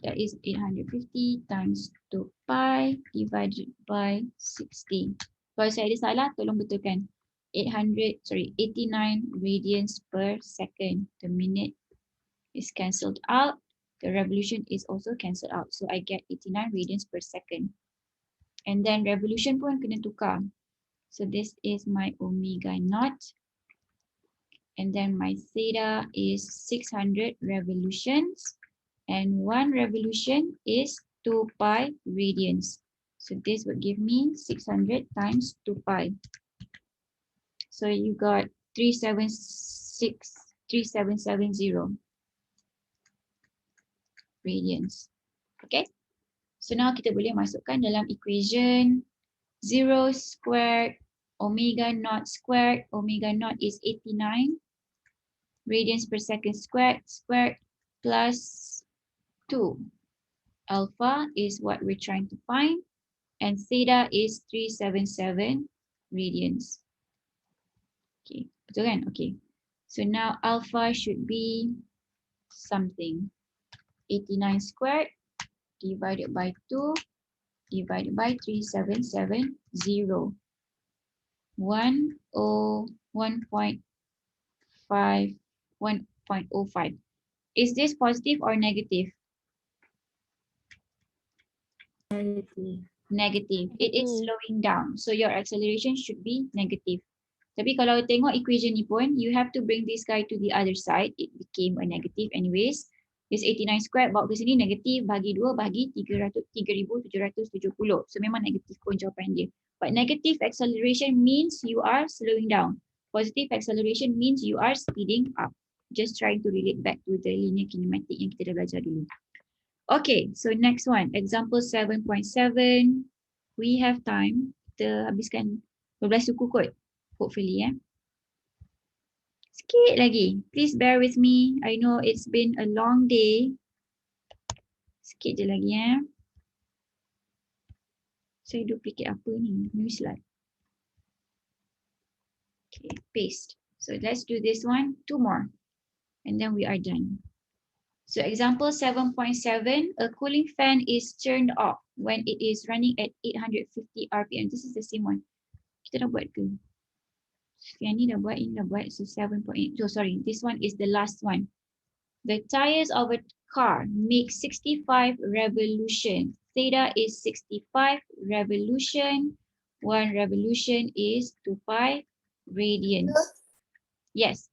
that is 850 times 2 pi divided by 60. Kalau saya ada salah, tolong betulkan. 89 radians per second. The minute is cancelled out. The revolution is also cancelled out. So I get 89 radians per second. And then revolution pun kena tukar. So this is my omega naught. And then my theta is 600 revolutions. And one revolution is 2 pi radians. So this would give me 600 times 2 pi. So you got 3770 radians. Okay. So now kita boleh masukkan dalam equation 0 squared omega naught squared. Omega naught is 89 radians per second squared plus 2. Alpha is what we're trying to find. And theta is 377 radians. Okay, betul kan? Okay. So now alpha should be something. 89 squared divided by 2 divided by 3770. 1.05. Is this positive or negative? Negative. Negative. It is slowing down. So your acceleration should be negative. Tapi kalau tengok equation ni pun, you have to bring this guy to the other side. It became a negative anyways. This 89 squared bawa ke sini negatif, bagi 2 bagi 3,770. So memang negatif pun jawapan dia. But negative acceleration means you are slowing down. Positive acceleration means you are speeding up. Just trying to relate back to the linear kinematic yang kita dah belajar dulu. Okay, so next one. Example 7.7. We have time. Kita habiskan 12 suku kot. Hopefully, ya. Sikit lagi. Please bear with me. I know it's been a long day. Sikit je lagi, ya. Saya duplicate apa ni? New slide. Okay, paste. So let's do this one. 2 more. And then we are done. So example 7.7, a cooling fan is turned off when it is running at 850 RPM. This is the same one. Kita dah buat ke? Yang ni dah buat, ini dah buat. So 7.8. So sorry, this one is the last one. The tires of a car make 65 revolution. Theta is 65 revolution. 1 revolution is 2 pi radians. Yes.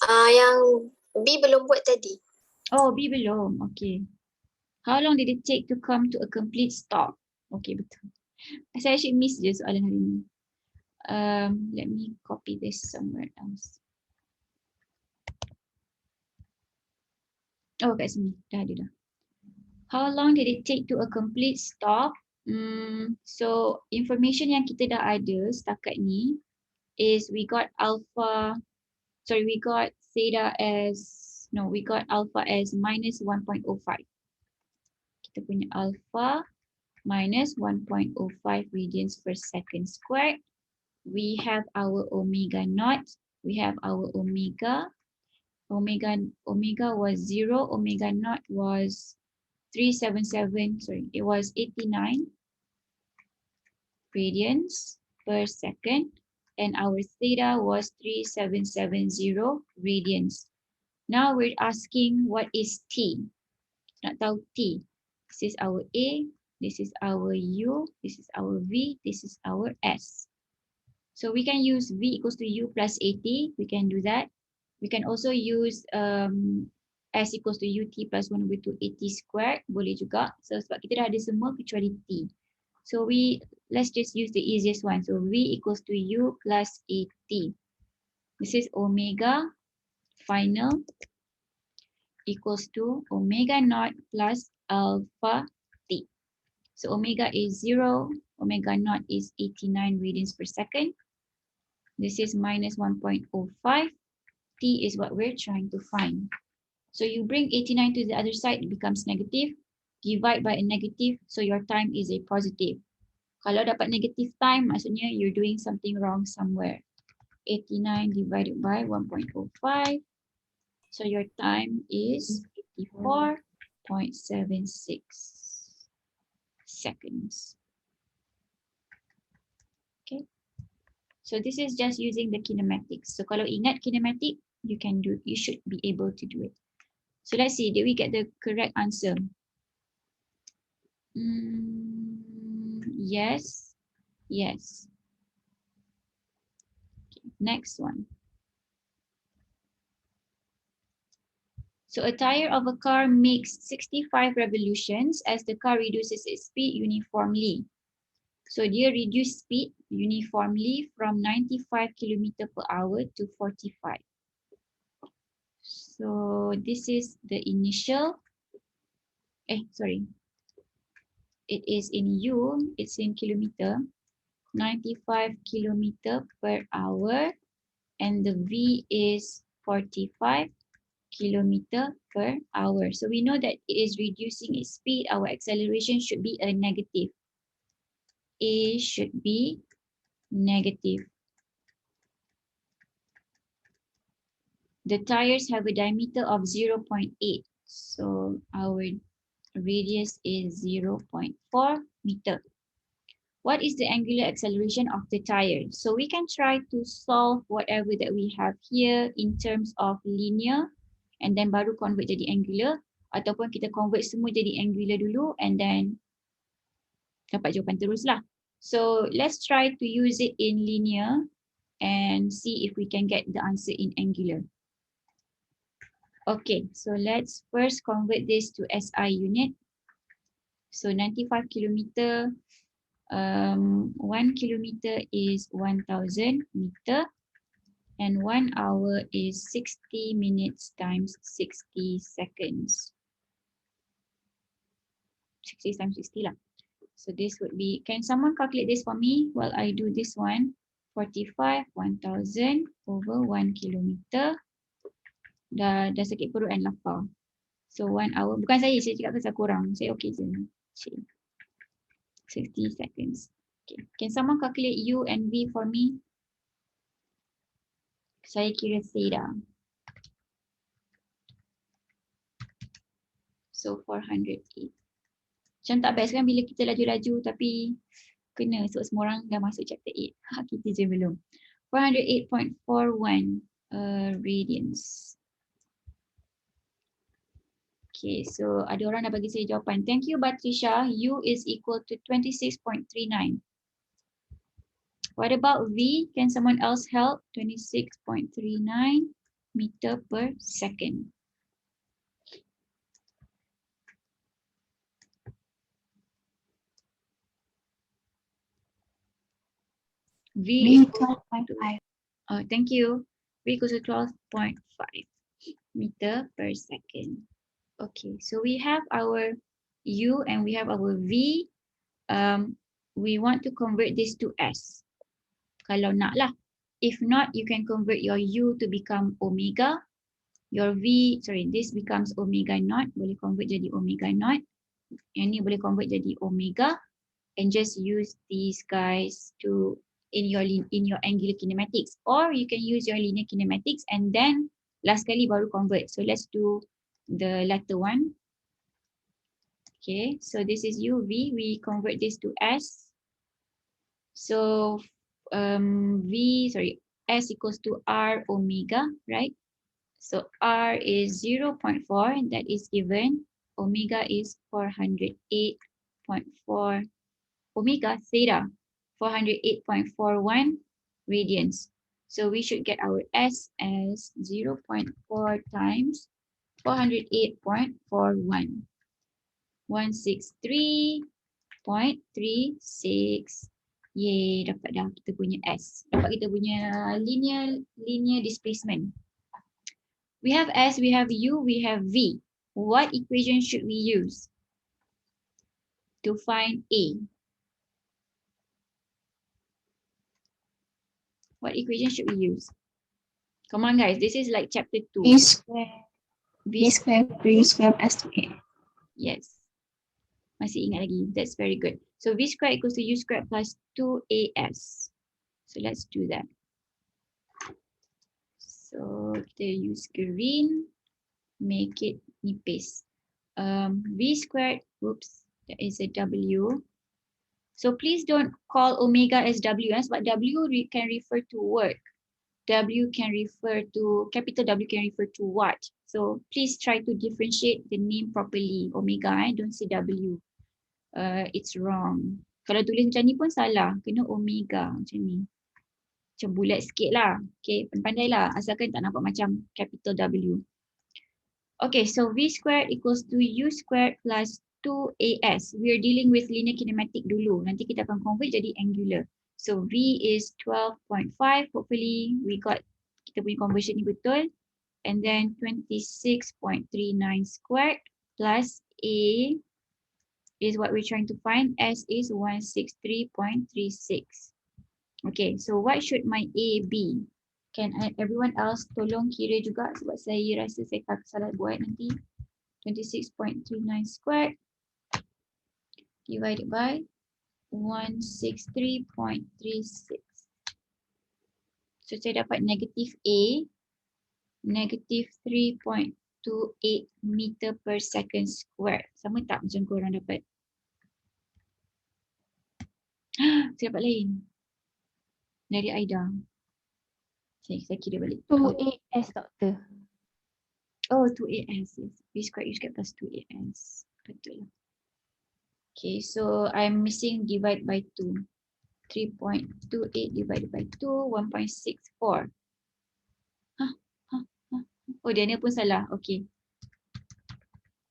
Yang B belum buat tadi. Oh, B belum. Okay. How long did it take to come to a complete stop? Okay, betul. Saya actually miss je soalan hari ni. Let me copy this somewhere else. Oh, kat sini. Dah ada dah. How long did it take to a complete stop So information yang kita dah ada setakat ni is we got theta as, no, we got alpha as minus 1.05. Kita punya alpha minus 1.05 radians per second squared. We have our omega naught. We have our omega. Omega was 0. Omega naught was 377. Sorry, it was 89 radians per second. And our theta was 3770 radians. Now we're asking what is T. Nak tahu T. This is our A. This is our U. This is our V. This is our S. So we can use V equals to U plus AT. We can do that. We can also use S equals to UT plus 1 over 2 AT squared. Boleh juga. So sebab kita dah ada semua kecuali T. So let's just use the easiest one. So V equals to U plus AT. This is omega final equals to omega naught plus alpha T. So omega is 0. Omega naught is 89 radians per second. This is minus 1.05. T is what we're trying to find. So you bring 89 to the other side, it becomes negative. Divide by a negative, so your time is a positive. Kalau dapat negative time, maksudnya you're doing something wrong somewhere. 89 divided by 1.05. So your time is 84.76 seconds. Okay. So this is just using the kinematics. So kalau ingat kinematic, you should be able to do it. So let's see, did we get the correct answer? Yes. Yes. Okay, next one. So a tire of a car makes 65 revolutions as the car reduces its speed uniformly. So dia reduce speed uniformly from 95 km per hour to 45. So this is the initial, it is in U, it's in kilometer, 95 km per hour, and the V is 45 km per hour. So we know that it is reducing its speed. Our acceleration should be a negative. A should be negative. The tires have a diameter of 0.8. So our radius is 0.4 meter. What is the angular acceleration of the tire? So we can try to solve whatever that we have here in terms of linear and then baru convert jadi angular, ataupun kita convert semua jadi angular dulu and then dapat jawapan terus lah. So let's try to use it in linear and see if we can get the answer in angular. Okay, so let's first convert this to SI unit. So 95 kilometer, 1 kilometer is 1000 meter, and 1 hour is 60 minutes times 60 seconds. 60 times 60 lah. So this would be, can someone calculate this for me while I do this one? 45, 1000 over 1 kilometer. Dah sakit perut and lapar. So 1 hour, bukan saya cakap pasal korang. Saya okay je. 60 seconds. Okay. Can someone calculate U and V for me? Saya kira theta. So 408. Macam tak best kan bila kita laju-laju tapi kena sebab semua orang dah masuk chapter 8. Kita je belum. 408.41 radians. Okay, so ada orang dah bagi saya jawapan. Thank you, Batrisha. U is equal to 26.39. What about V? Can someone else help? 26.39 meter per second. V is 12.5. Thank you. V equals to 12.5 meter per second. Okay, so we have our U and we have our V. we want to convert this to S. Kalau nak lah. If not, you can convert your U to become omega. Your V, sorry, this becomes omega naught. Boleh convert jadi omega naught. Yang ni boleh convert jadi omega. And just use these guys to in your angular kinematics. Or you can use your linear kinematics and then last kali baru convert. So let's do the latter one. Okay, so this is UV. We convert this to S. So S equals to R omega, right? So R is 0.4, that is given. Omega is 408.4. Omega theta, 408.41 radians. So we should get our S as 0.4 times 408.41. 163.36. Yeay, dapat dah kita punya S. Dapat kita punya linear displacement. We have S, we have U, we have V. What equation should we use to find A? What equation should we use? Come on guys, this is like chapter 2. V square per U square plus 2A. Yes. Masih ingat lagi. That's very good. So V square equals to U square plus 2AS. So let's do that. So kita use green. Make it nipis. V squared, whoops, that is a W. So please don't call omega as W, but W can refer to work. W can refer to, capital W can refer to what. So please try to differentiate the name properly. Omega, don't say W. It's wrong. Kalau tulis macam ni pun salah. Kena omega macam ni. Macam bulat sikit lah. Okay, pandai lah. Asalkan tak nampak macam capital W. Okay, so V squared equals to U squared plus 2AS. We are dealing with linear kinematic dulu. Nanti kita akan convert jadi angular. So V is 12.5. Hopefully we got kita punya conversion ni betul. And then 26.39 squared plus A is what we're trying to find. S is 163.36. Okay, so what should my A be? Can everyone else tolong kira juga sebab saya rasa saya tak salah buat nanti. 26.39 squared divided by 163.36. So saya dapat negative A, negative 3.28 meter per second squared. Sama tak macam korang dapat? Saya dapat lain. Dari Aida. Saya kira balik. 2AS, doktor. Oh, 2AS. Yes. V squared U squared plus 2AS. Betul. Okay, so I'm missing divide by 2. 3.28 divided by 2, 1.64. Oh, dia ni pun salah. Okay.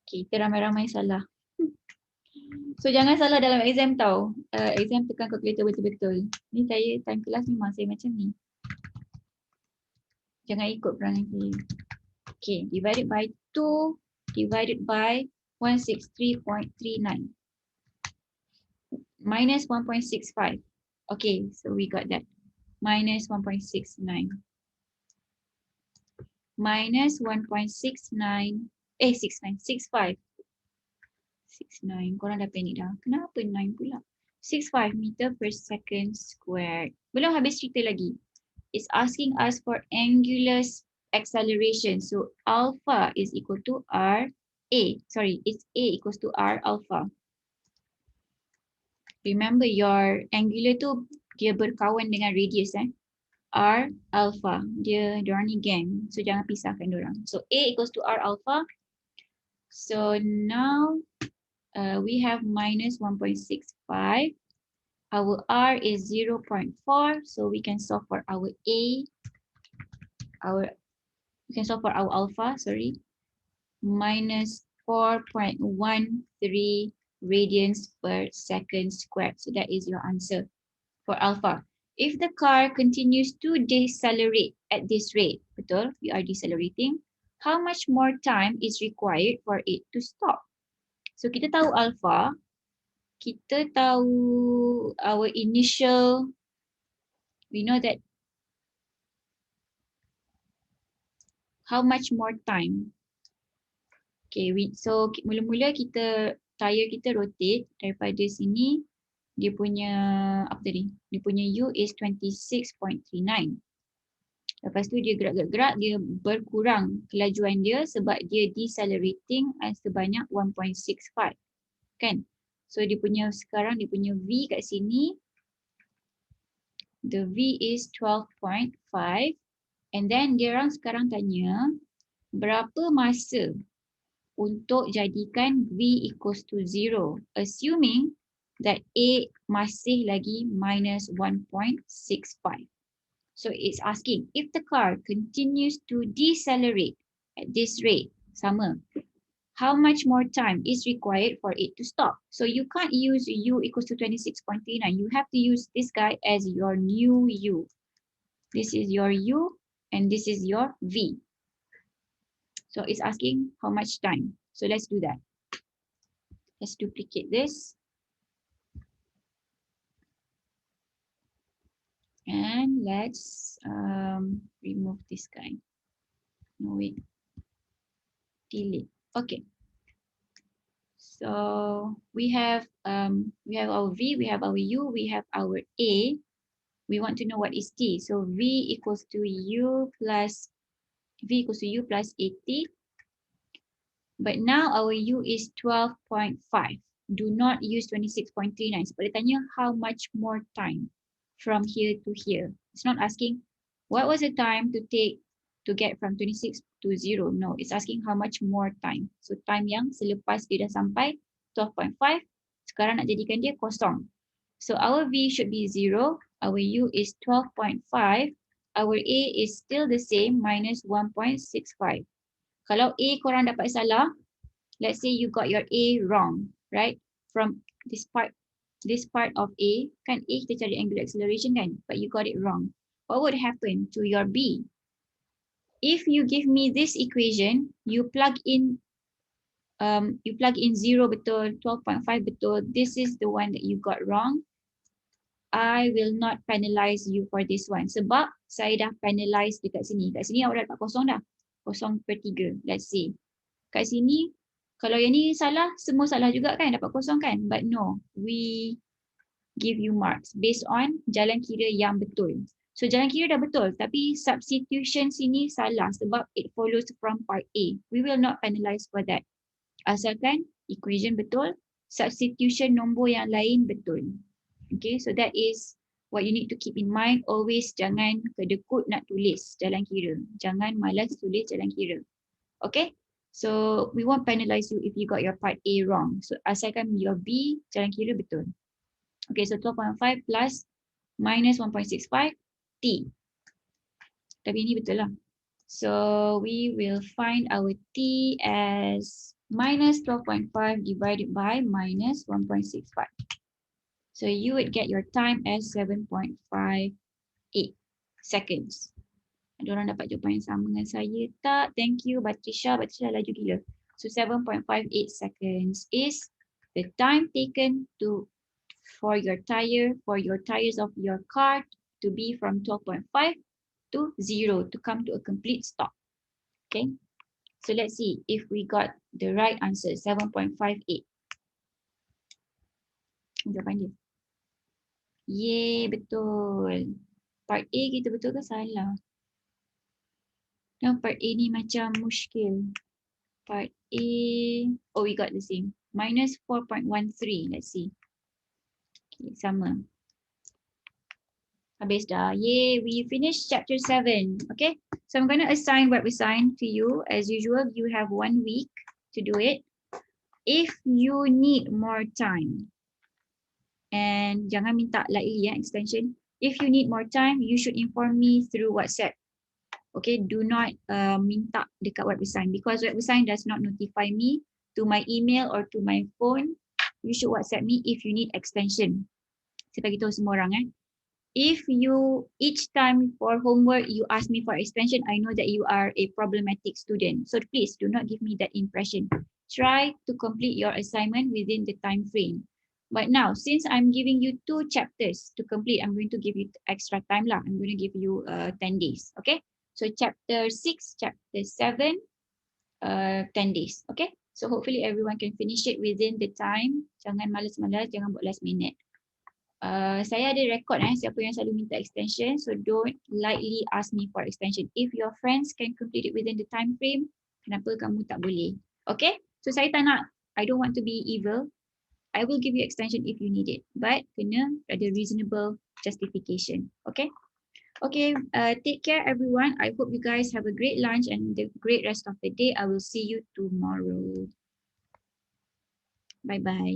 Okay, kita ramai-ramai salah. So, jangan salah dalam exam tau. Exam tekan calculator betul-betul. Ni saya time kelas memang saya macam ni. Jangan ikut perangai saya. Okay, divided by 2 divided by 163.39 minus 1.65. Okay, so we got that. Minus 1.69. Minus 1.69. 65. 69. Korang dah panik dah. Kenapa 9 pula? 65 meter per second squared. Belum habis cerita lagi. It's asking us for angular acceleration. So alpha is equal to R A. Sorry, it's A equals to R alpha. Remember your angular tu dia berkawan dengan radius R alpha. Diorang ni gang. So jangan pisahkan diorang. So A equals to R alpha. So now we have minus 1.65. Our R is 0.4. So we can solve for our A. We can solve for our alpha, sorry. Minus 4.13 radians per second squared. So that is your answer for alpha. If the car continues to decelerate at this rate, betul, we are decelerating, how much more time is required for it to stop? So kita tahu alpha, kita tahu our initial, we know that how much more time. Okay, so mula-mula kita tire kita rotate daripada sini, dia punya apa tadi? Dia punya U is 26.39. Lepas tu dia gerak-gerak, dia berkurang kelajuan dia sebab dia decelerating sebanyak 1.65. Kan? So dia punya sekarang dia punya V kat sini, the V is 12.5, and then dia orang sekarang tanya berapa masa untuk jadikan V equals to 0, assuming that A masih lagi minus 1.65. So it's asking if the car continues to decelerate at this rate, sama, how much more time is required for it to stop? So you can't use U equals to 26.39. You have to use this guy as your new U. This is your U and this is your V. So it's asking how much time. So let's do that. Let's duplicate this. And let's remove this guy. No, wait. Delete. Okay. So we have our V, we have our U, we have our A. We want to know what is T. So V equals to U plus 80. But now our U is 12.5. Do not use 26.39. Sebab dia tanya how much more time from here to here. It's not asking what was the time to take to get from 26 to 0. No, it's asking how much more time. So time yang selepas dia dah sampai 12.5, sekarang nak jadikan dia kosong. So our V should be 0. Our U is 12.5. Our A is still the same, minus 1.65. Kalau A korang dapat salah, let's say you got your A wrong, right? From this part of A, kan A kita cari angular acceleration kan, but you got it wrong. What would happen to your B? If you give me this equation, you plug in 0 betul, 12.5 betul, this is the one that you got wrong. I will not penalize you for this one. Sebab saya dah penalize dekat sini. Kat sini awak dah dapat kosong dah. 0/3. Let's see. Kat sini, kalau yang ni salah, semua salah juga kan? Dapat kosong kan? But no, we give you marks based on jalan kira yang betul. So jalan kira dah betul, tapi substitution sini salah sebab it follows from part A. We will not penalize for that. Asalkan equation betul, substitution nombor yang lain betul. Okay, so that is what you need to keep in mind. Always jangan kedekut nak tulis jalan kira. Jangan malas tulis jalan kira. Okay, so we won't penalize you if you got your part A wrong. So asalkan your B jalan kira betul. Okay, so 12.5 plus minus 1.65 T. Tapi ini betul lah. So we will find our T as minus 12.5 divided by minus 1.65. So you would get your time as 7.58 seconds. Ada orang dapat jawapan yang sama dengan saya tak? Thank you Batrisha. Batrisha laju gila. So 7.58 seconds is the time taken for your tires of your car to be from 12.5 to 0 to come to a complete stop. Okay. So let's see if we got the right answer, 7.58. Jawapan dia. Yeay, betul. Part A kita betul ke salah? No, part A ni macam muskil. Part A, oh we got the same. Minus 4.13, let's see. Okay, sama. Habis dah. Yay, we finished chapter 7. Okay, so I'm going to assign web assign to you. As usual, you have 1 week to do it. If you need more time, and jangan minta lightly extension. If you need more time, you should inform me through WhatsApp. Okay, do not minta dekat web assign because web assign does not notify me to my email or to my phone. You should WhatsApp me if you need extension. Saya bagi tahu semua orang If you each time for homework you ask me for extension, I know that you are a problematic student. So please do not give me that impression. Try to complete your assignment within the time frame. But now, since I'm giving you 2 chapters to complete, I'm going to give you extra time lah. I'm going to give you 10 days. Okay. So chapter 6, chapter 7, 10 days. Okay. So hopefully everyone can finish it within the time. Jangan malas-malas, jangan buat last minute. Saya ada record siapa yang selalu minta extension. So don't lightly ask me for extension. If your friends can complete it within the time frame, kenapa kamu tak boleh? Okay. So saya tak nak, I don't want to be evil. I will give you extension if you need it, but kena ada reasonable justification. Okay. Okay. Take care, everyone. I hope you guys have a great lunch and a great rest of the day. I will see you tomorrow. Bye bye.